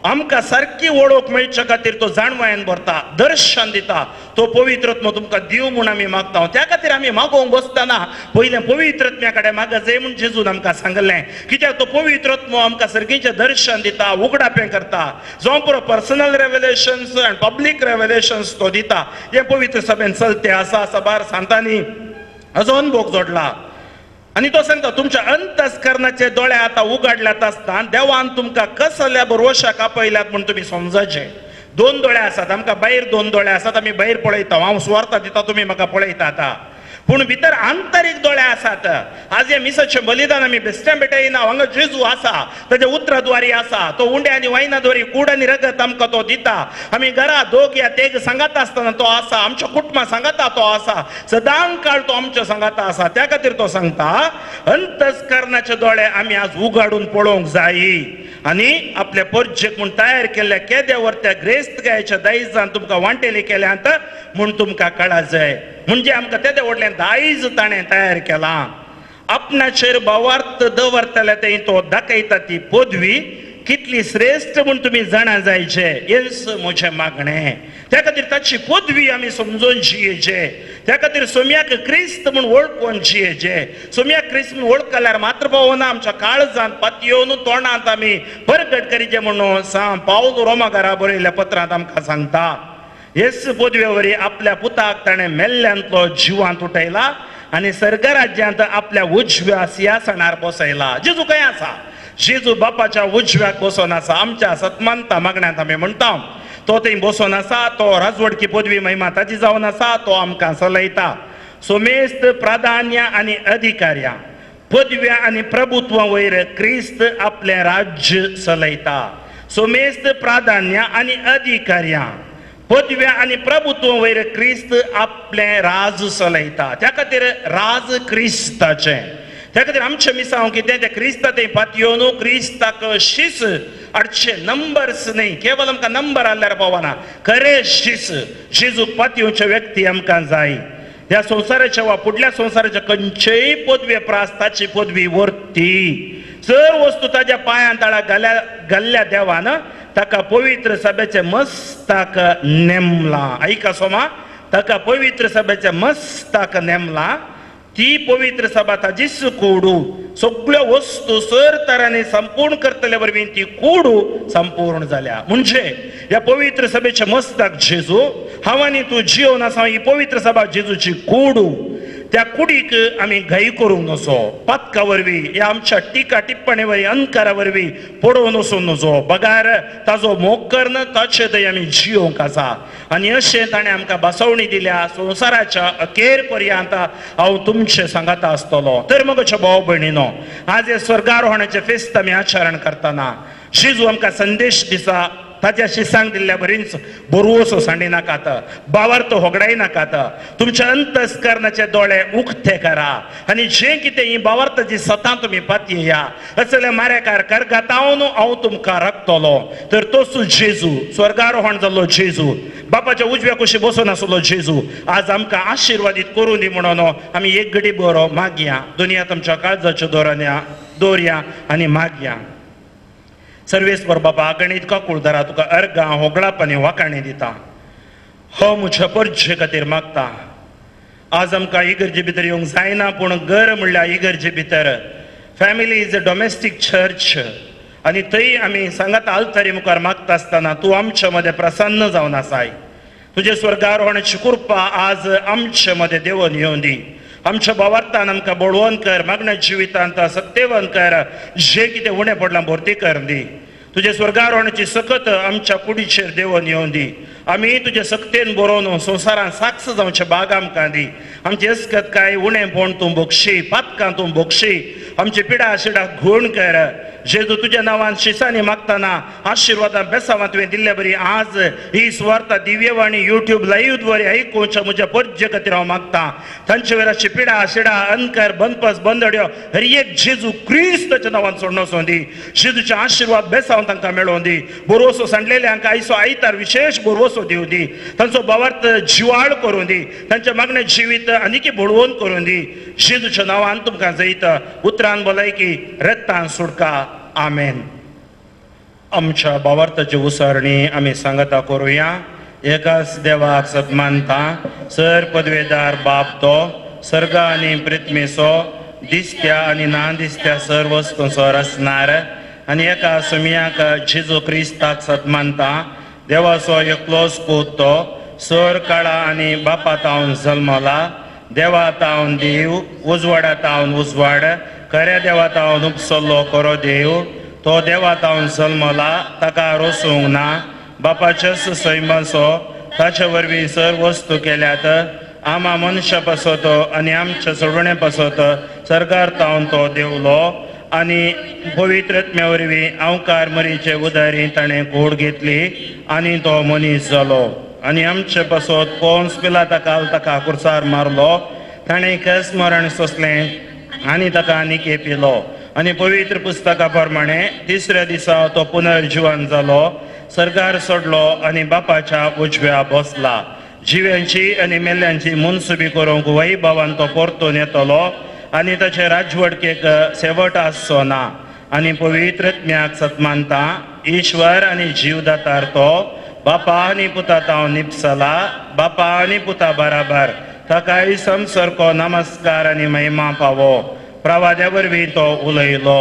आमकां सारकी वळख मेळच्या खातीर तो जाणवायेन भरता दर्शन दिता तो पवित्रत्व तुमकां दिव म्हूण आमी मागता त्या खातीर आमी मागोवंक बसतना पयलें पवित्रत्व्या कडेन मागत जाय म्हूण जेजून आमकां सांगलें कित्याक तो पवित्रत्व आमकां सर्गीचें दर्शन दिता उगडापें करता जो पुरो पर्सनल रेवलेशन्स आनी पब्लीक रेवलेशन्स तो दिता हे पवित्र सभेन चलते आसा सबार सांतांनी हाजो अनुभव जोडला आनी तो सांगता तुमच्या अंतस्करणाचे दोळे आता उगडल्यात आसतना देवान तुमकां कसल्या बरोवशाक आपयल्यात म्हूण तुमी समजाचे 2 दोळे आसात आमकां भायर 2 दोळे आसात आमी भायर पळयता हांव सुवार्ता दिता तुमी म्हाका पळयता आतां पूण भितर आंतरीक दोळे आसात आज हे मिसाचें बलिदान आमी बेश्टें भेटयना हांगा जेजू आसा ताचे उत्रद्वारी आसा तो उंडे आनी वायनाद्वारी कूड आनी रगत आमकां तो दिता आमी घरा दोग या तेग सांगाता आसतना तो आसा आमच्या कुटुंबा सांगाता तो आसा सदां काळ तो आमच्या सांगाता आसा त्या खातीर तो सांगता अंतस्करणाचे दोळे आमी आज उगाडून पळोवंक जाय आनी आपल्या परजेक म्हूण तयार केल्ल्या केदे वर्त्या ग्रेस्तकायेच्या दायजान तुमकां वांटेली केल्यांत म्हूण तुमकां कळा जाय म्हणजे आमकां तेदे व्हडलें दायज ताणें तयार केलां आपणाचेर भावार्थ दवरतले थंय तो दाखयता ती पदवी कितली श्रेष्ठ म्हूण तुमी जाणा जायचे हेच म्हजें मागणें. त्या खातीर ताची पदवी आमी समजून जियेचे. त्या खातीर सोम्याक क्रिस्त म्हूण वळखून जियेचे. सोम्याक क्रिस्त म्हूण वळखल्यार मात्र पावना, आमच्या काळजांत पातयेवन तोंडांत आमी परगट करीचे म्हणून सांग पावल रोमाकारा बरयल्ल्या पत्रांत आमकां सांगता. हेच पदवे वरी आपल्या पुताक ताणें मेल्ल्यांतलो जिवांत उठयला आनी स्वर्ग राज्यांत आपल्या उजव्या सिंहासनार बसयला. जेजू खंय आसा? जेजू बापाच्या उजव्याक बसून आसा. आमच्या सतमानता मागण्यांत आमी म्हणटा तो थंय बसून आसा. तो राजवडकी पदवी महिमा ताची जावन आसा. तो आमकां चलयता. सोमेस्त प्राधान्य आनी अधिकार्या पदव्या आनी प्रभुत्वा वयर क्रिस्त आपले राज्य चलयता. सोमेस्त प्राधान्य आनी अधिकार्या पदव्या आनी प्रभुत्व वयर क्रिस्त आपले राज चलयता. त्या खातीर राज क्रिस्ताचे. त्या खातीर आमचे मिसांव कितें ते क्रिस्ता थंय पातयेवन क्रिस्ताक शीस हाडचे. नंबर्स न्ही, केवल आमकां नंबर आल्यार पावना, खरे शीस जेजूक पातयेवचे व्यक्ती आमकां जाय. ह्या संवसाराच्या वा फुडल्या संवसाराच्या खंयचेय पदवे प्रास ताची पदवी वर्ती. जर वस्तू ताच्या पांयां तळा घाल्ल्या देवान ताका पवित्र सभेचे मस्ताक नेमला. आयका सोमा, ताका पवित्र सभेचे मस्ताक नेमला. ती पवित्र सभा ताजीच कोडू. सगळ्यो वस्तू सर तरांनी संपूर्ण करतले वरवीं ती कोडू संपूर्ण जाल्या. म्हणजे ह्या पवित्र सभेचे मस्ताक जेजू. हांव आनी तूं जिवन आसा ही पवित्र सभा जेजूची कोडू. त्या कुडीक आमी घाई करूंक नजो. पातका वरवीं ह्या आमच्या टिका टिप्पणी वरवीं अंकारा वरवीं पडोवन वचून नजो. बगार ताजो मोग करन ताचे थंय आमी जियोंक आसा. आनी अशें ताणें आमकां बसवणी दिल्या. संवसाराच्या अखेर पर्यंत हांव तुमचे सांगाता आसतलो. तर म्हज्या भाव भयणीनो, आज हे स्वर्गारोहणाचे फेस्त आमी आचरण करतना जेजू आमकां संदेश दिसा. ताच्या शिसांक दिल्ल्या बरींच बरवसो सांडिनाकात, बावार्थ होगडाय नाकात. तुमच्या अंतस्करणाचे दोळे उक्ते करा आनी जे कितें ही बावार्थाची सतां तुमी पातयेया असले मारेकार करगातावन हांव तुमकां राखतलो. तर तोच जेजू, स्वर्गारोहण जाल्लो जेजू, बापाच्या उजव्या कुशी बसून आसलो जेजू आज आमकां आशिर्वादीत करूं दी म्हणून आमी एक घडी बरो मागया. दुनियांत आमच्या काळजाच्यो दवरया आनी मागया. सर्वेस्वर बाबा, गणित का कुळधरा तुका अर्गां होगळापणी वाकाणी दिता. हो म्हज्या परजे खातीर मागता. आज आमकां इगर्जे भितर येवंक जायना, पूण घर म्हणल्यार इगर्जे भितर family is a domestic church आनी थंय आमी सांगाता आल्तारी मुखार मागता आसतना तूं आमच्या मदें प्रसन्न जावन आसाय. तुजे स्वर्गारोहणाची कृपा आज आमचे मदें देवून येवं दी. आमच्या भावार्थान आमकां बळवंत कर, मागण्या जिवितांत सत्यवन कर, जे कितें उणें पडलां भरती कर दी. तुजे स्वर्गारोहणाची सकत आमच्या कुडीचेर देवून येवं दी. आमी तुजे सक्तेन बरोवन संवसारांत साक्ष जावचे भाग आमकां दी. आमची अस्कत काय उणेंपण तूं बक्षी, पातकां तूं बक्षी, आमची पिडा शिडा घोण कर. जेजू तुज्या नांवान शिसांनी मागतना आशिर्वादां बेसांवां तुवें दिल्ले बरी आज ही सुवार्ता दिव्यवाणी युट्यूब लाईव्ह द्वारे आयकुच्या म्हज्या परजे खातीर हांव मागतां. तांचे वेळाची पिडा शिडा अंकर बंदपस बंदड्यो हर एक जेजू क्रिस्ताच्या नांवान सोडून वचूं दी. जेजूचे आशिर्वाद बेसांव तांकां मेळोवन दी. बरवसो सांडलेल्यांक आयचो आयतार विशेष बरवसो दिवं दी. तांचो भावार्थ जिवाळ करूं दी. तांच्या मागणे जिवीत आनीक बळवून करूं दी. जेजूच्या नांवान तुमकां जैत उतरान भलायकी रक्तान सुटका. आमेन. आमच्या भावार्थाची उसरणी आमी सांगता करूया. एकाच देवाक सतमानता, सर पदवेदार बाप तो, सर्ग आनी पृथ्वीचो, दिसत्या आनी ना दिसत्या सर्व वस्तूंचो रचणार, आनी एका सुमयाक जेजू क्रिस्ताक सतमानता, देवाचो एकलोच पूत तो, सर काळा आनी बापा तावन जल्मला, देवा तावन देव, उजवाडा तावन उजवाड, खऱ्या देवा तावन उपसल्लो करो देव, तो देवा तावन जल्मला, ताका रोसूंक ना, बापाचेच सैमाचो, ताचे वरवीं सर्व वस्तू केल्यात, आमा मनशा पासत आनी आमच्या सोडणे पासत सरकार तावन तो देवलो, आनी पवित्रत्म्या वरवीं अवकार मरीचे उदारी ताणें कूड घेतली आनी तो मनीस जालो. आनी आमचे पासत पोंस पिलाताका ताका कुर्सार मारलो, ताणें केस मरण सोंसलें आनी ताका आनीक पिलो. आनी पवित्र पुस्तका प्रमाणे तिसऱ्या दिसा तो पुनर्जीवन जालो, सरकार सोडलो आनी बापाच्या उजव्या बसला. जिव्यांची आनी मेल्ल्यांची मुनसुबी करूंक वैभवान तो परतून येतलो आनी ताचे राजवडकेक शेवट आसचो ना. आनी पवित्रत्म्याक सतमानता ईश्वर आनी जीवदातार तो बापा आनी पुता ताव निपसला बापा आनी पुता बराबर ताकाय समसरको नमस्कार आनी महिमा पावो प्रवाद्या वरवीं तो उलयलो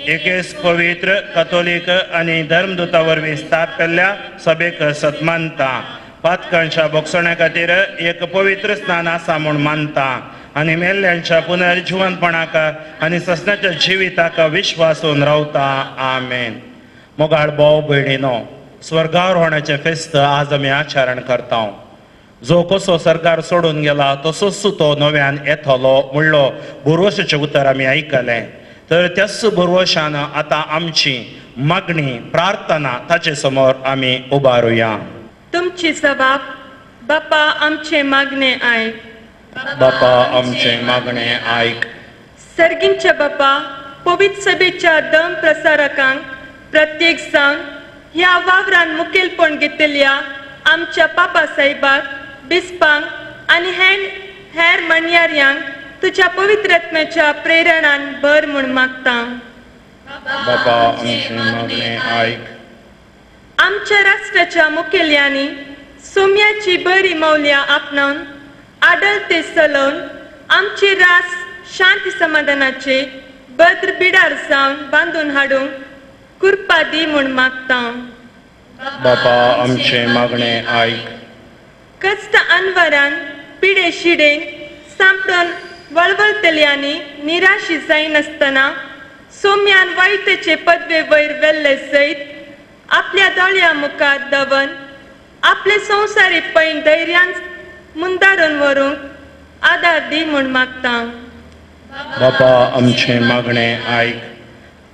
एकेच पवित्र कथोलिक आनी धर्मदुता वरवीं स्थापल्या सभेक सतमानता पातकांच्या बोगसण्या खातीर एक पवित्र स्नान आसा म्हूण मानता आनी मेल्ल्यांच्या पुनर्जिवंतपणाक आनी ससण्याच्या जिविताक विश्वासून रावता आमेन. मोगाळ भाव भयणीनो, स्वर्गारोहणाचें फेस्त आज आमी आचरण करता. जो कसो सरकार सोडून गेला तसोच तो नव्यान येतलो म्हणलो बुरवशाचें उतर आमी आयकलें. तर त्याच बुरवशान आतां आमची मागणी प्रार्थना ताचे समोर आमी उबारुया. तुमची सभा बापा आमचे मागणे आयक. बापा आमचे मागणे आयक. सर्गींच्या बापा पवित्र सभेच्या दम प्रसारकांक प्रत्येक जावन ह्या वावरान मुखेलपण घेतल्या आमच्या पापा साहेबाक बिस्पांक आनी हेर मणयाऱ्यांक तुझ्या पवित्रत्म्याच्या प्रेरणान भर म्हूण मागता. बापा आमचे मागणे आयक. आमच्या राष्ट्राच्या मुखेल्यांनी सोम्याची बरी मौल्या आपणावन आडलते चलोवन आमची रास शांती समाधानाचे भद्र बिडार जावन बांदून हाडूंक कृपा दी म्हूण मागता. बापा आमचे मागणे आयक. कष्ट अनवरान पिडे शिडेन सांपडून वळवळतल्यांनी निराशी जायनासतना सोम्यान वायटेचे पदवे वयर वेल्ले सयत आपल्या दोळ्या मुखार दवन आपले संवसारी पैन धैर्यान मुंदारून व्हरूंक आदार दी म्हूण मागता. बापा आमचे मागणे आयक.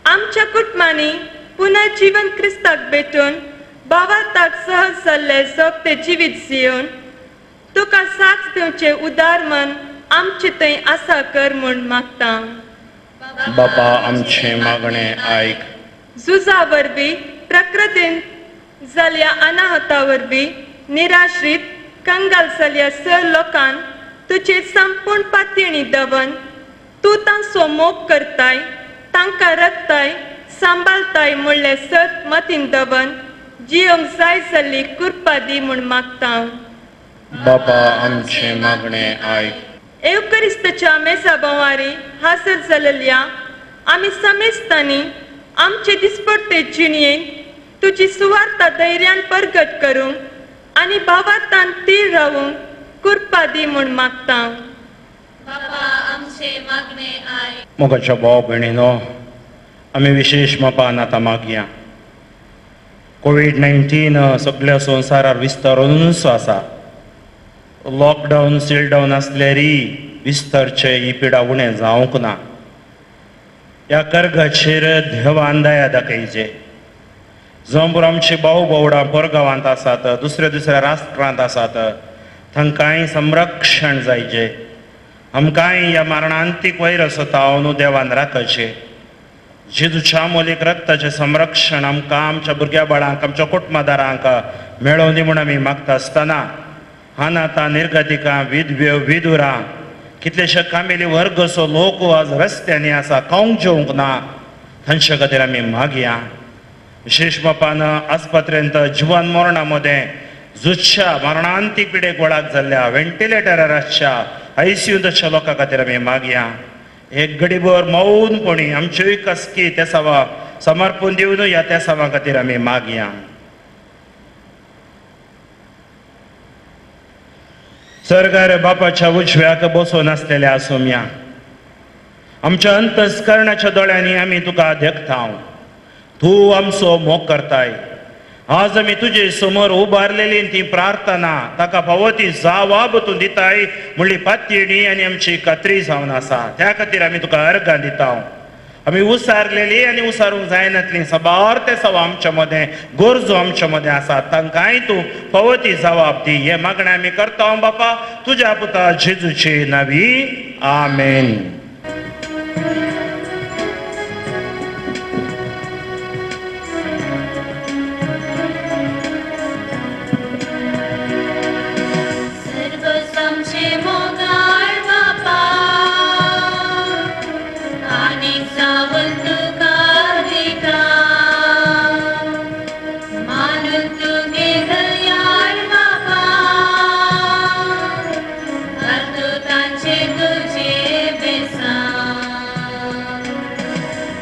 आमच्या कुटुंबांनी पुनर्जीवन क्रिस्ताक भेटून भावार्थाक सहज जाल्ले सोंपते जिवीत जियोन तुका साथ दिवचे उदार मन आमचे थंय आसा कर म्हूण मागता. बापा आमचे मागणे आयक. झुजा वरवीं प्रकृतीन जाल्ल्या अनाहता वरवीं निराश्रीत कंगाल जाल्ल्या सर लोकांक तुजे संपूर्ण पातळी दवन तूं तांचो मोग करताय तांकां रखताय सांबाळताय म्हणले सत मतीन दवन जियोंक जाय जाल्ली कृपा दी म्हूण मागता. बापा आमचे मागणे आयक. एवकरिस्ताच्या मेसा बोवारी हासर जाल्ल्या आमी समेस्तांनी आमचे दिसपडते जिणयेन तुजी सुवार्ता धैर्यान परगट करूंक आनी भावार्थान तीर रावूंक कृपा दी म्हूण मागता. मोगाच्या भाव भयणीनो, आमी विशेष मोपान आतां मागया. कोविड-19 सगळ्या संवसारार विस्तारूनच आसा. लॉकडावन सीलडावन आसल्यारय विस्तारचे ही पिडा उणें जावंक ना. ह्या कर्गाचेर देवान दया दाखयचे. जंबूर आमची भाऊ भावडां परगांवांत आसात, दुसऱ्या राष्ट्रांत आसात, तांकांय संरक्षण जायचे. आमकांय ह्या मरणांतीक वैरसतावन देवान राखचे. जेजूच्या मोलीक रक्ताचें संरक्षण आमकां आमच्या भुरग्या बाळांक आमच्या कुटुंबदारांक मेळों दी म्हूण आमी मागता आसतना अनाथां निर्गतिकां विधव्यो विधुरां कितलेशे कामेली वर्ग असो लोक आज रस्त्यांनी आसा, खावंक जेवंक ना, तांचे खातीर आमी मागया. विशेष मोपान आस्पत्रेंत जिवन मरणा मध्ये झुजच्या मरणांतीक पिडेक वळाक जाल्ल्या व्हेंटिलेटरार आसच्या ICUच्या लोकां खातीर आमी मागया. एक घडीभर मौनपणी आमच्योय कसकी त्या सवा समर्पण दिवन ह्या त्या सवा खातीर आमी मागया. सरकार बापाच्या उजव्याक बसून आसलेल्या सोम्या, आमच्या अंतस्करणाच्या दोळ्यांनी आमी तुका देखताव. तूं आमचो मोग करताय. आज आमी तुजे समोर उबारलेली ती प्रार्थना ताका फावो ती जावाब तूं दिताय म्हणली पातयणी आनी आमची कात्री जावन आसा. त्या खातीर आमी तुका अर्गां दिताव. आमी उसारलेली आनी उसारूंक जायनातली सबार ते सवा आमच्या मदें गरजो आमच्या मदें आसात, तांकांय तूं फावो ती जबाब दी. हे मागणें आमी करता बापा तुज्या पुता जेजूचे नांवी. आमेन. बापा आणि सावंत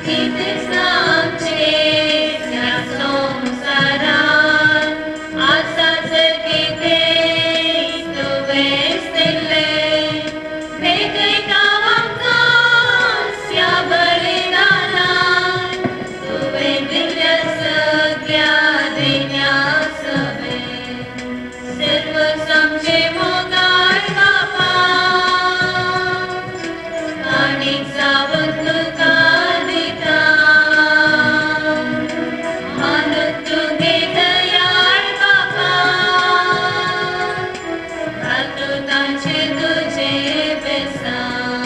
किती सांगचे या संसारात आसाच किती तुवेच दिले वेगळे कामांकास या बलिदानात तुवे दिल्या सगळ्या देण्यास हवे सर्व समजे मोगाळ बापा आणि सावध तुका दिता मान तुगे दयाळ बापा घालतो तांचे तुझे बेसान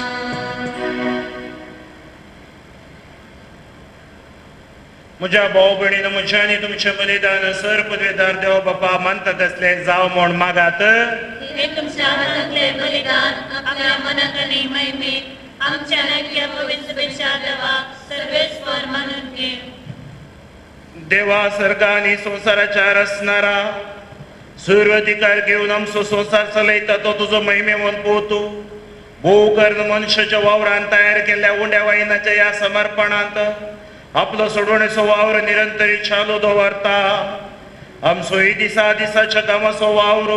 म्हज्या भाऊ भयणीनो म्हज्या आनी तुमचें बलिदान सर पदवेदार देव बापा मानता तसले जाव म्हूण मागात हे तुमच्या हातातले बलिदान आपल्या मनातली महिमेत आमच्या नक्की पवित्र पेक्षा देवा सर्वेश्वर मानून घे देवा सर्ग आनी संसाराच्या रचणारा सर्वाधिकार घेऊन आमचो संसार चलयता तो तुजो महिमेवन पोवतू भोव कर्ण मनशाच्या वावरान तयार केल्ल्या उंड्या वायनाच्या ह्या समर्पणांत आपलो सोडवणेचो वावर निरंतरी चालू दवरता आमचो ही दिसाच्या कामाचो वावर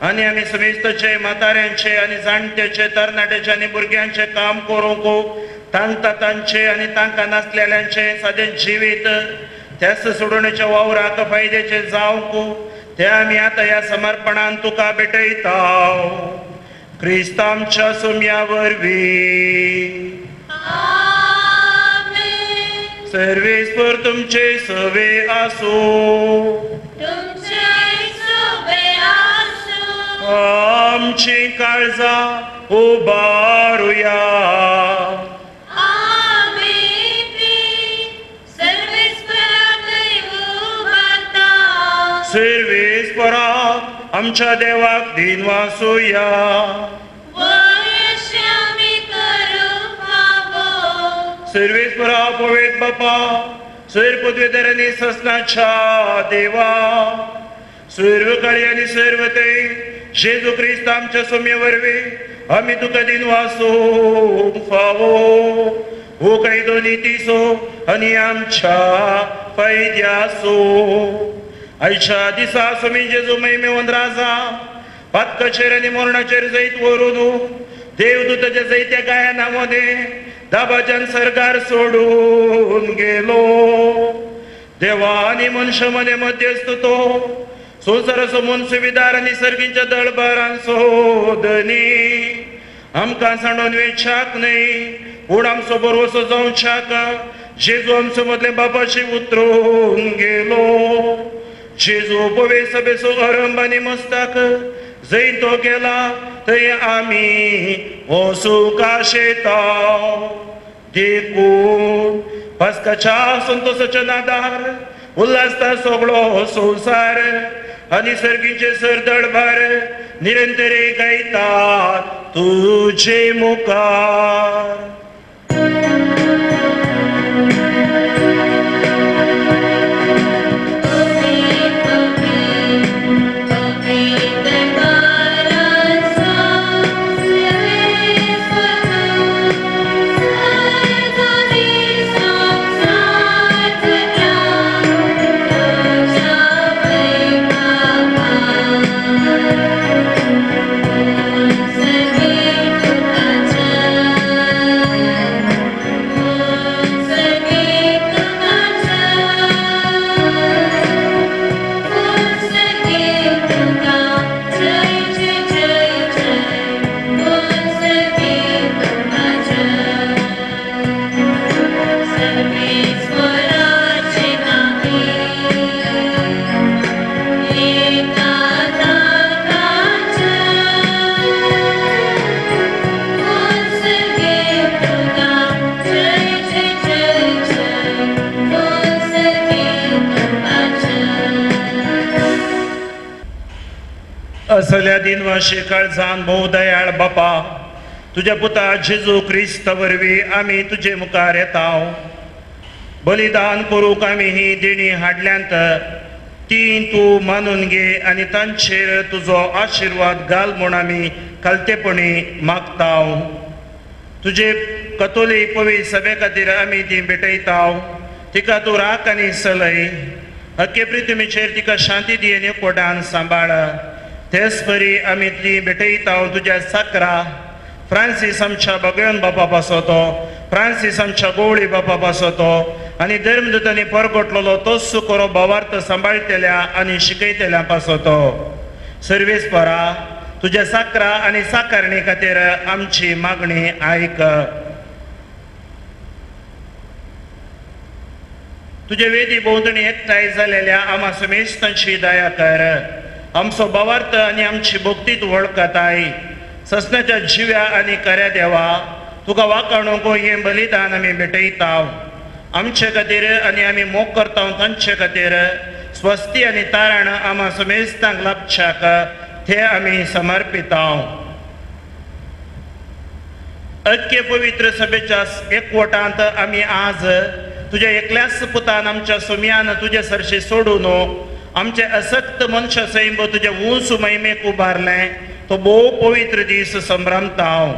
आनी आमी समेस्तचे म्हाताऱ्यांचे आनी जाणट्याचे तरणाट्याचे आनी भुरग्यांचे काम करूंक तांकां तांचे आनी तांकां नासलेल्यांचे सदें जिवीत त्याच सोडवणेच्या वावराक फायद्याचे जावंक ते आमी आतां ह्या समर्पणान तुका भेटयता क्रिस्त आमच्या सोम्या वरवीं आमेन सर्वेस्वर तुमचे सवे आसो तुमचे सोबे आसो आमची काळजा उबारुया आमेन सर्वेश्वराक उभारता सर्वेस्पराक आमच्या देवाक दिन वासुया वयस्य आमी करूंक फावो सर्वेस्परा पवित्र बापा सर पदवेदार आनी ससनाच्या देवा सर्व काळी आनी सर्व ते जेजू क्रिस्त आमच्या सोम्ये वरवीं आमी तुका दिन वासूंक फावो हो कायदो नितीसो आनी आमच्या फायद्यासो आयच्या दिसा सोमी जेजू महिमेवन राजा पातकाचेर आनी मरणाचेर जैत व्हरून देवदूताच्या जैत्या गायनामध्ये दाबाच्यान सरकार सोडून गेलो देवा आनी मनशा मध्ये मध्यस्थ तो संसाराचो मनसुबेदार आनी सर्गींच्या दळबारान सोदनी आमकां सांडून वेचाक न्हय पूण आमचो बरोसो जावच्याक जेजू आमचो मदले बापाशी उतरून गेलो जेजू पवित्र सभेचो आरंभ आनी मस्ताक जंय तो गेला थंय आमी वचूंक आशेता देखून पास्काच्या संतोषाच्या नादार उल्हासता सगळो संसार आनी सर्गीचे सर दळबार निरंतरी गायता तुझे मुखार असल्या दिनवाशी काळजान भोव दयाळ बापा तुझ्या पुता जेजू क्रिस्त वरवीं आमी तुजे मुखार येता बलिदान करूंक आमी ही देणी हाडल्यांत ती तूं मानून घे आनी तांचेर तुजो आशिर्वाद घाल म्हूण आमी खालतेपणी मागता तुजे कतोलीक पवित्र सभे खातीर आमी ती भेटयताव तिका तूं राख आनी चलय अख्खे पृथ्वीचेर तिका शांती दी आनी एकवटान सांबाळ तेच परी आमी ती भेटयताव तुज्या साकरा फ्रांसीस आमच्या बगळन बापा पासोतो फ्रांसीस आमच्या गोवळी बापा पासोतो आनी धर्मदूतांनी परगोटलेलो तोच करो भावार्थ सांबाळटल्या आनी शिकयतल्या पासोतो सर्वेस्परा तुज्या साकरा आनी साकारणी खातीर आमची मागणी आयक तुजे वेदी भोंवतणी एकठांय जालेल्या आम्हा समेस्तांची दया कर आमचो भावार्थ आनी आमची भक्तीत वळखताय ससण्याच्या जिव्या आनी खऱ्या देवा तुका वाकाणूक हें बलिदान आमी भेटयताव आमचे खातीर आनी आमी मोग करता तांचे खातीर स्वस्ती आनी तारण आम्हा समेस्तांक लाभच्याक ते आमी समर्पिताव अख्खे पवित्र सभेच्या एकवटांत आमी आज तुज्या एकल्याच पुतान आमच्या सोम्यान तुजे सरशी सोडून आमचे असक्त मनशा सैम तुजे ऊंच महिमेक उबारले तो भोव पवित्र दीस संभ्रमताव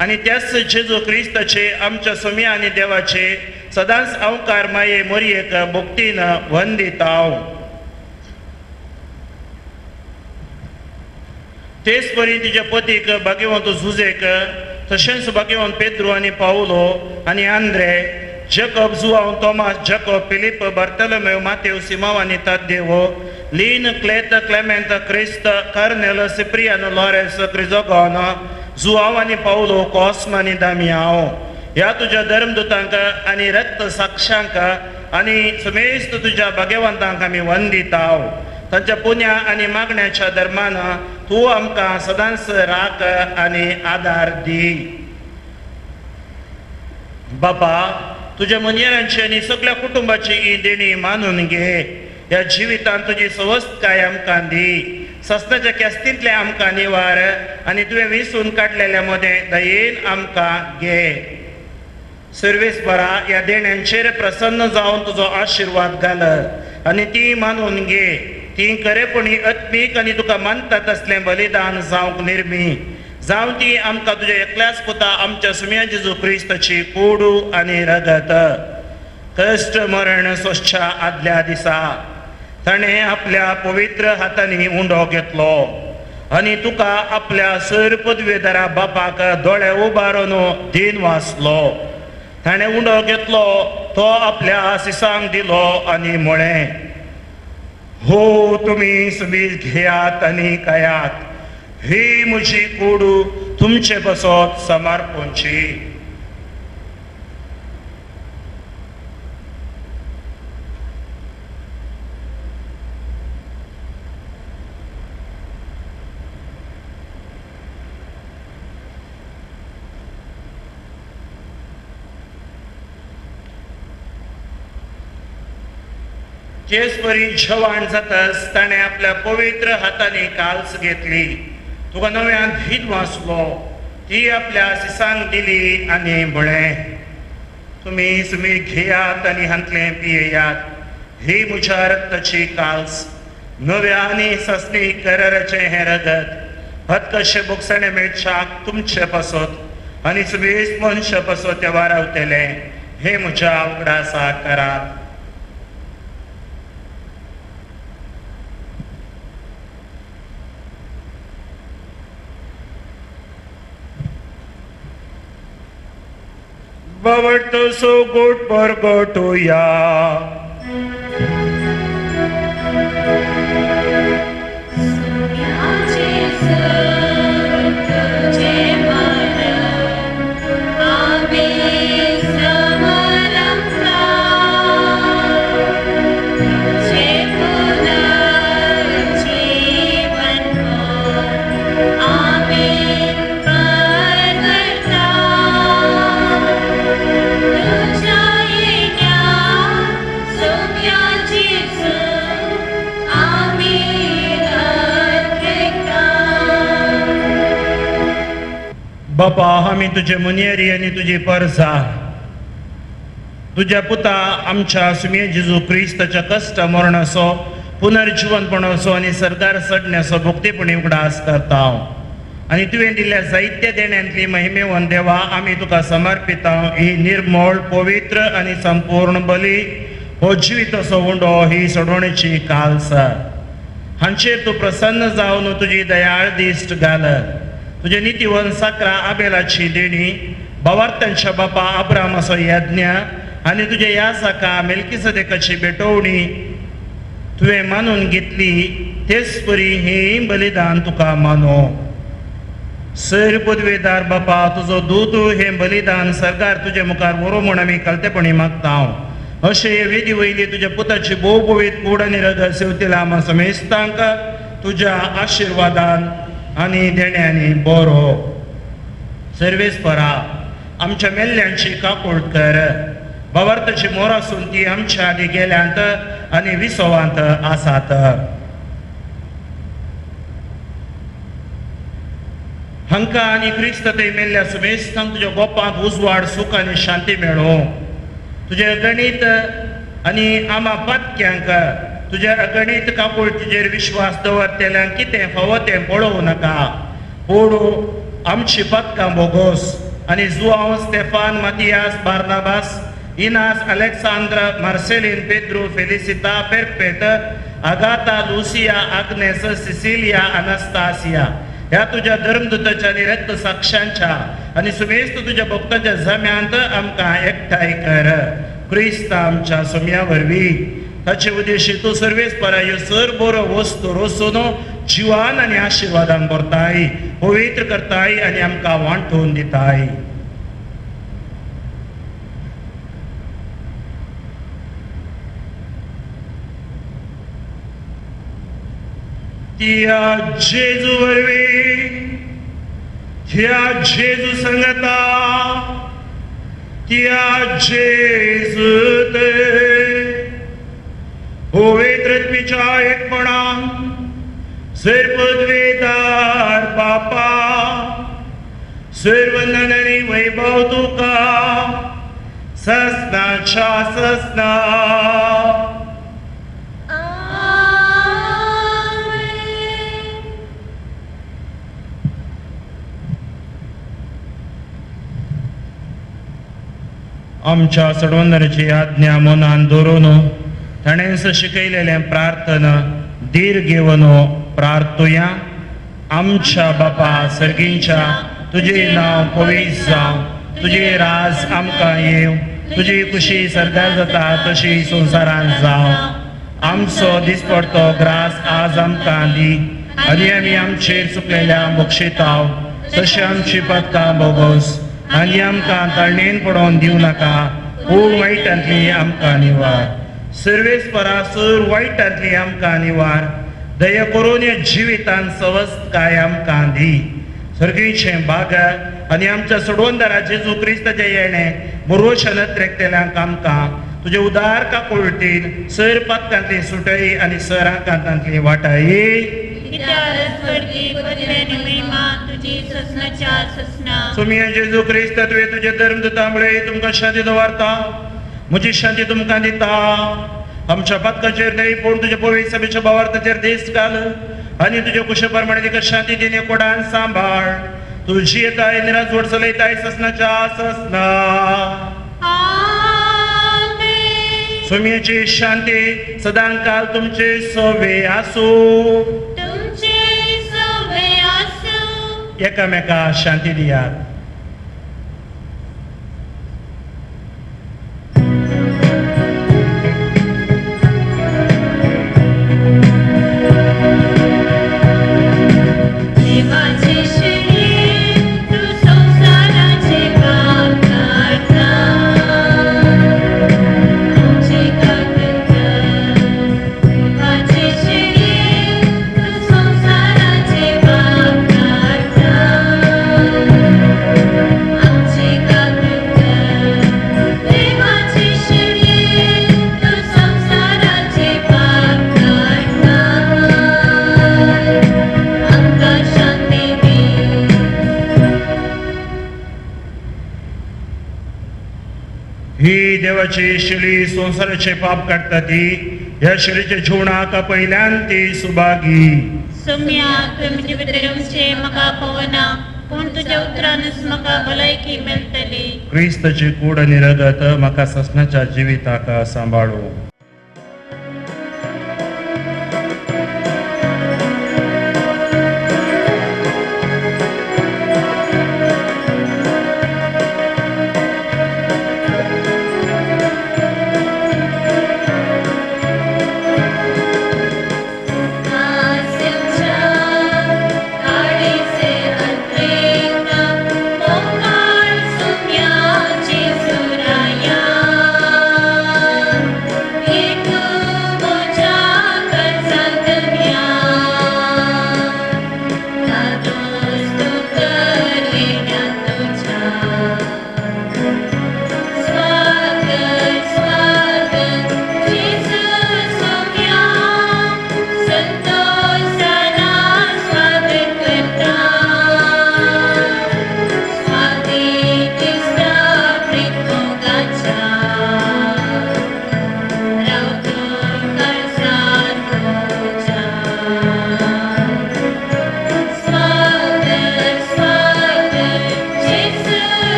आनी त्याच जेजू क्रिस्ताचे आमच्या सोम्या आनी देवाचे सदांच अवकार माये मोरयेक भक्तीन वंदिताव तेच परी तिच्या पतीक भाग्यवंत झुजेक तशेंच भाग्यवंत पेद्रू आनी पावलो आनी Andre Jacob Joao Tomas Jacob Filipe Bartolomeu Mateu Simao आनी ताद्देवो लीन क्लेत क्लेमेंत क्रिस्त कार्नेल सिप्रियानो लॉरेस क्रिजोगॉन जुआंव आनी पावलो कॉस्म आनी दामियाव ह्या तुज्या धर्मदूतांक आनी रक्त साक्षांक आनी समेस्त तुज्या भाग्यवंतांक आमी वंदिताव तांच्या पुण्या आनी मागण्याच्या धर्मान तूं आमकां सदांच राख आनी आदार दी बापा तुज्या मनयरांची आनी सगळ्या कुटुंबाची ही देणी मानून घे ह्या जिवितांत तुजी सवस्तकाय आमकां दी सस्ताच्या केस्तींतले आमकां निवार आनी तुवें विसून काडलेल्या मदें दयेन आमकां घे सर्वेस्परा ह्या देण्यांचेर प्रसन्न जावन तुजो आशिर्वाद घाल आनी ती मानून घे ती खरेपणी अत्मीक आनी तुका मानतात असलें बलिदान जावंक निर्मी जावं ती आमकां तुज्या एकल्याच पुता आमच्या सुम्या जेजू क्रिस्ताची कूडू आनी रगत कश्ट मरण सोश्च्या आदल्या दिसा ताणें आपल्या पवित्र हातांनी उंडो घेतलो आनी तुका आपल्या सर पदवेदारा बापाक दोळे उबारून दिन वाचलो ताणें उंडो घेतलो तो आपल्या आशिसांक दिलो आनी म्हळें हो तुमी सभी घेयात आनी खायात ही म्हजी कूडू तुमचे बसत समर्पणची जेस बरी जवान जाताच ताणें आपल्या पवित्र हातांनी काल्स घेतली तुका नव्यान धीत वाचलो ती आपल्या सिसांक दिली आनी म्हळें तुमी सुमी घेयात आनी हांतले पियेयात ही म्हज्या रक्ताची काल्स नव्या आनी सस्ती कराराचे हें रगत हतकशे बुकसाणे मेळच्याक तुमचे पासत आनी सुमेस्त मनशा पासत ते वारावतले हे म्हज्या उगडासा करात Bavarto so good for go to ya. बापा आमी तुजे मुनियरी आनी तुजी परसा तुज्या पुता आमच्या सुमे जेजू क्रिस्ताच्या कश्ट मरणाचो पुनर्जीवनपणाचो आनी सरदार चडण्याचो भक्तीपणी उगडास करता आणि तुवें दिल्ल्या जायत्या देण्यांतली महिमेवन देवा आमी तुका समर्पिता ही निर्मळ पवित्र आणि संपूर्ण बली हो जिवीत असो उंडो ही सोडवणेची काल्स हांचेर तूं प्रसन्न जावन तुजी दयाळ दिश्ट घाल तुजे नितीवन साकरा आबेलाची देणी बवार्तांच्या बापा अब्राम असो यज्ञ आणि तुजे ह्या साका मेल्किसदेकाची बेटवणी तुवें मानून घेतली तेच परी ही बलिदान तुका मानो सर पदवेदार बापा तुजो दूत हे बलिदान सरकार तुजे मुखार वरो म्हूण आमी कळतेपणी मागता अशे हे वेदी वयली तुज्या पुताची भोव पवित कूड आनी रगत सेवतिला आमा समेस्तांक तुज्या आशिर्वादान आनी देण्यांनी बरो सर्वेस्परा आमच्या मेल्ल्यांची काकूळ कर बवार्ताची मोर आसून ती आमच्या आदी गेल्यांत आनी विसवांत आसात हांकां आनी क्रिस्त थंय मेल्ल्या सुमेस्तांक तुज्या गोपांत उजवाड सुख आनी शांती मेळो तुजे अगणित आनी आमा पातक्यांक तुज्या अगणित काकुळटीचेर विश्वास दवरतेल्यांक कितें फावो तें पळोवं नाका पूण आमची पातकां बोगोस आनी Joao Stefan Matias Barnabas Inas Alexandre Marcelino Pedro Felicita Perpetua Agata Lucia Agnes Cecilia Anastasia ह्या तुझ्या धर्मदूताच्या आणि रक्त साक्षांच्या आणि सुमेस्त तुझ्या भक्तांच्या जम्यांत आमकां एकठांय कर क्रिस्त आमच्या सोम्या वरवीं ताचे उद्देशी तूं सर्वेस्परा ह्यो सर बरो वस्तू रोसून जिवान आनी आशिर्वादान भरताय पवित्र करताय आनी आमकां वांटून दिताय त्या जेजू वरवीं त्या जेजू संगता त्या जेजूत पवित्रत्वेच्या एकपणान सर्वपदवेदार बापा सर्ववंदन आनी वैभव तुका ससनाच्या ससना आमच्या सडवंदराची आज्ञा मनान दवरून ताणें शिकयलेलें प्रार्थना धीर घेवन प्रार्थुया आमच्या बापा सर्गींच्या तुझे नांव पवित्र जावं तुझे राज आमकां येव तुजी खुशी सरकार जाता तशी संवसारांत जावं आमचो दिसपडतो ग्रास आज आमकां दी आनी आमी आमचेर चुकलेल्या बक्षिताव तशें आमची पदकां बोगोस आनी आमकां तळणेन पडोवन दिवं नाका पूण वायटांतली आमकां निवार सर्वेस्परा सर वायटांतली आमकां निवार दया करून ह्या जिवितांत सवस्तकाय आमकां दी सर्गीचें भाग आनी आमच्या सोडवंदरा जेजू क्रिस्ताचें येणें मुर्वशनत रेखतेल्यांक आमकां तुजे उदार काकुळटीन सर पदकांतली सुटय आनी सर आकांतांतली वाटाय सुमिया जेजू क्रिस्त तुवें तुजे धर्मदूता मुळे तुमकां शांती दवरता म्हजी शांती तुमकां दिता आमच्या पदकाचेर न्हय पूण तुजे पवित्र सभेच्या भावार्थाचेर देश घाल आनी तुजे कुशे प्रमाणे तिका शांती दिने कोडान सांबाळ तुजी येताय निराजवड चलयताय ससनाच्या ससना सुमियेची शांती सदां काल तुमचे सोवे आसूं एकामेका शांती दियात ही देवाची शिली संसाराचे पाप काढता ती ह्या शिलीच्या जीवनाक पहिल्यान ती सुभागी सोम्या तुमचे भितरचे म्हाका पवना पूण तुज्या उतरानच म्हाका भलायकी मेळटली. क्रिस्तची कूड आनी रगत म्हाका ससनाच्या जिविताक सांबाळू.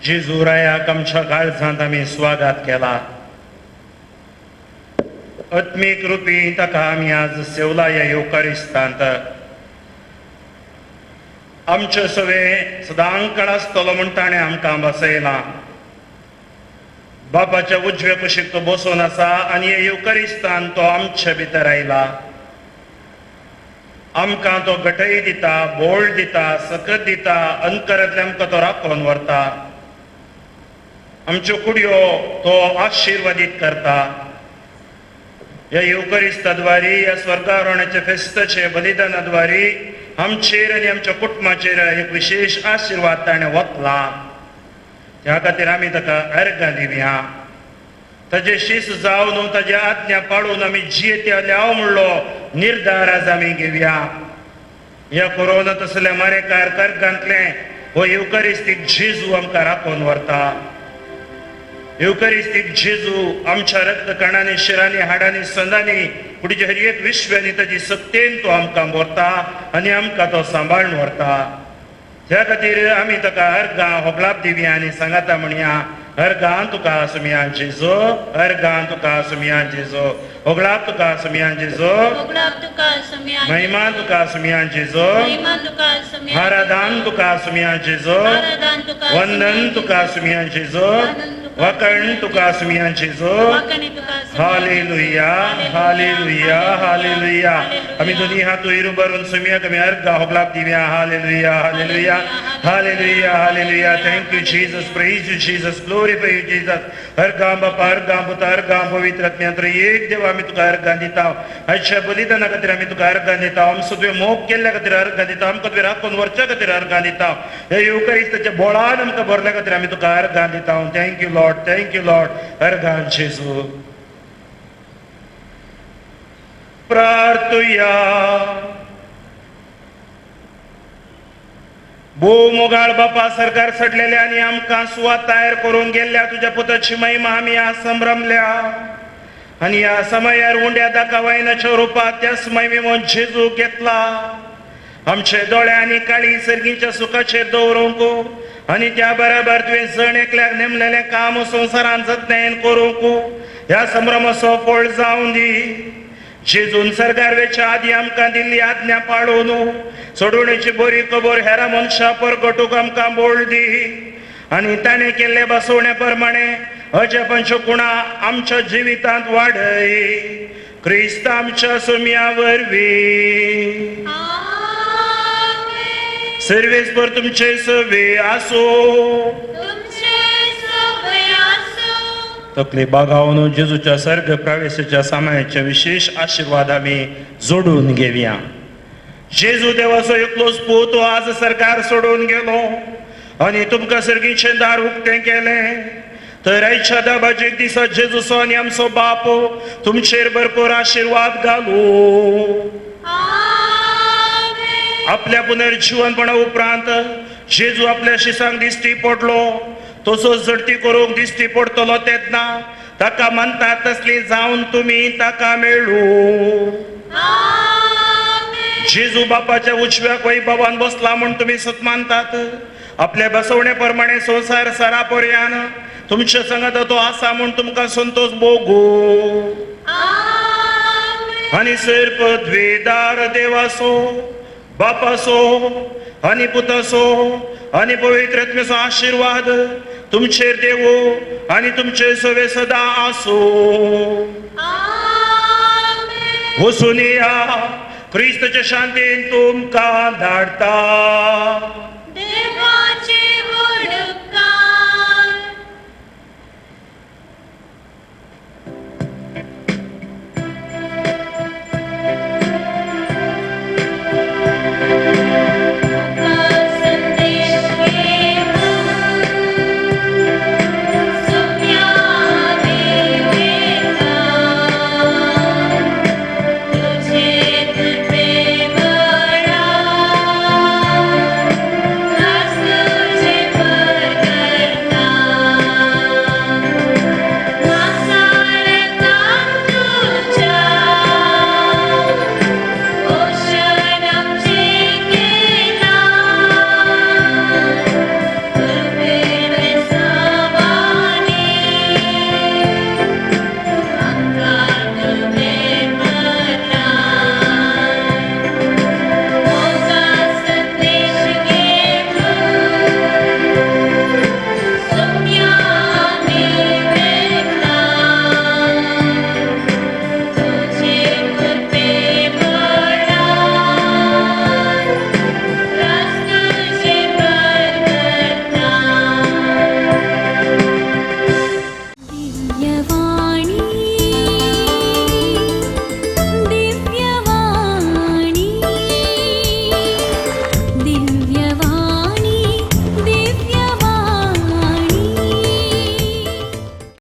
जेजू रायाक आमच्या काळजांत आमी स्वागत केला. आत्मीक रुपी ताका आमी आज सेवला ह्या युकारिस्तांत. आमचे सवे सदांकळ आसतलो म्हूण ताणें आमकां बसयला. बापाच्या उजवे कुशीक तो बसून आसा आनी हे युकारिस्तांत तो आमचे भितर आयला. आमकां तो घटय दिता, बोळ दिता, सकत दिता, अंतरांतल्यान आमकां तो राखून व्हरता. आमच्यो कुडयो तो आशिर्वादीत करता. ह्या युकारिस्ताद्वारी ह्या स्वर्गारोहणाच्या फेस्ताचे बलिदानाद्वारी आमचेर आनी आमच्या कुटुंबाचेर एक विशेष आशिर्वाद ताणें वतला. ह्या खातीर आमी ताका अर्घां दिवया. ताजे शीस जावन ताजे आज्ञा पाळून आमी जियेते हांव म्हणलो निर्धार आज आमी घेवया. ह्या कोरोना तसल्या मारेकार कर्गांतले हो युकारिस्तीक जेजू आमकां राखून व्हरता. युकारिस्तीक जेजू आमच्या रक्त कणांनी, शिरांनी, हाडांनी, संदांनी, कुडीच्या हर एक विश्वांनी ताची सत्तेन तो आमकां व्हरता आनी आमकां तो सांबाळून व्हरता. त्या खातीर आमी ताका अर्घां होगलाप दिवया आनी सांगाता म्हणया, अर्घां तुका सुमया जेजू, अर्घां तुका सुमया जेजू, होगलाप तुका सुमया जेजू, होगलाप तुका सुमया महिमा तुका सुमया जेजू, महिमा तुका सुमया आराधन तुका सुमया जेजू, आराधन तुका वंदन तुका सुमया जेजू, वकण तुका सुमया जेजू. वाकणी तुका हालेलुया, हालेलुया, हालेलुया. आमी दोनी हात वयर उबारून सुमयाक आमी अर्घां होगलाप दिवया. Hallelujah, hallelujah, hallelujah, hallelujah. Thank you Jesus, praise you Jesus, glorify you Jesus. अर्घां बापा, अर्घां पुता, अर्घां पवित्र आत्म्यांत एक देव आमी तुका अर्घां दिता. आजच्या बलिदाना खातीर आमी तुका अर्घां दिता. आमचो तुवें मोग केल्ल्या खातीर अर्घां दिता. आमकां तुवें राखून व्हरच्या खातीर अर्घां दिता. हे युकारिस्ताच्या बोळान आमकां भरल्या खातीर आमी तुका अर्घां दिता. Thank you Lord, thank you Lord. अर्घां जेजू. प्रार्थुया. भूमोगाळ बापा, सरकार सडलेल्या आनी आमकां सुवात तयार करून गेल्ल्या तुज्या पुताची महिमा आमी आज संभ्रमल्या आनी ह्या समयार उंड्या दाखवायनाच्या रुपात त्याच महिमेमोन जेजू घेतला. आमचे दोळे आनी काळी सर्गीच्या सुखाचेर दवरूंक आनी त्या बरोबर तुवें जण एकल्याक नेमलेलें काम संवसारांत जतनायेन करूंक ह्या संभ्रमाचो फळ जावं दी. जेजून सरकार वेच्या आदी आमकां दिल्ली आज्ञा पाळून सोडवणेची बरी खबर हेरा मनशां परगटूंक आमकां बोळ दी आनी ताणें केल्ले बसवणे प्रमाणे अजे पंचकुणा आमच्या जिवितांत वाडय. क्रिस्त आमच्या सुमया वरवीं सर्वेस्पर तुमचे सवे आसो. तकली बागावन जेजूच्या सर्ग प्रवेशाच्या सामायाचे विशेष आशीर्वाद आमी जोडून घेवया. जेजू देवाचो एकलोच पूत आज सरकार सोडून गेलो आनी तुमकां सर्गीचें दार उक्तें केलें. तर आयच्या दाबाजेक दिसा जेजूसो आनी आमचो बाप तुमचेर भरपूर आशिर्वाद घालूं. आपल्या पुनर्जीवनपणा उपरांत जेजू आपल्या शिसांक दिश्टी पडलो तसोच झडती करूंक दिश्टी पडतलो तेन्ना ताका म्हणटात तसली जावन तुमी ताका मेळू. जेजू बापाच्या उजव्या वैभवान बसला म्हूण तुमी सत मानतात. आपल्या बसवणे प्रमाणे संवसार सरापर्यान तुमच्या संगत तो आसा म्हूण तुमकां संतोष भोगू. आनी सर्प द्वेदार देवासो बापासो आनी पुतासो आनी पवित्र आत्म्याचो आशिर्वाद तुमचेर देवो आनी तुमचे सवे सदां आसो. वचून या, क्रिस्ताच्या शांतीन तुमकां धाडटा.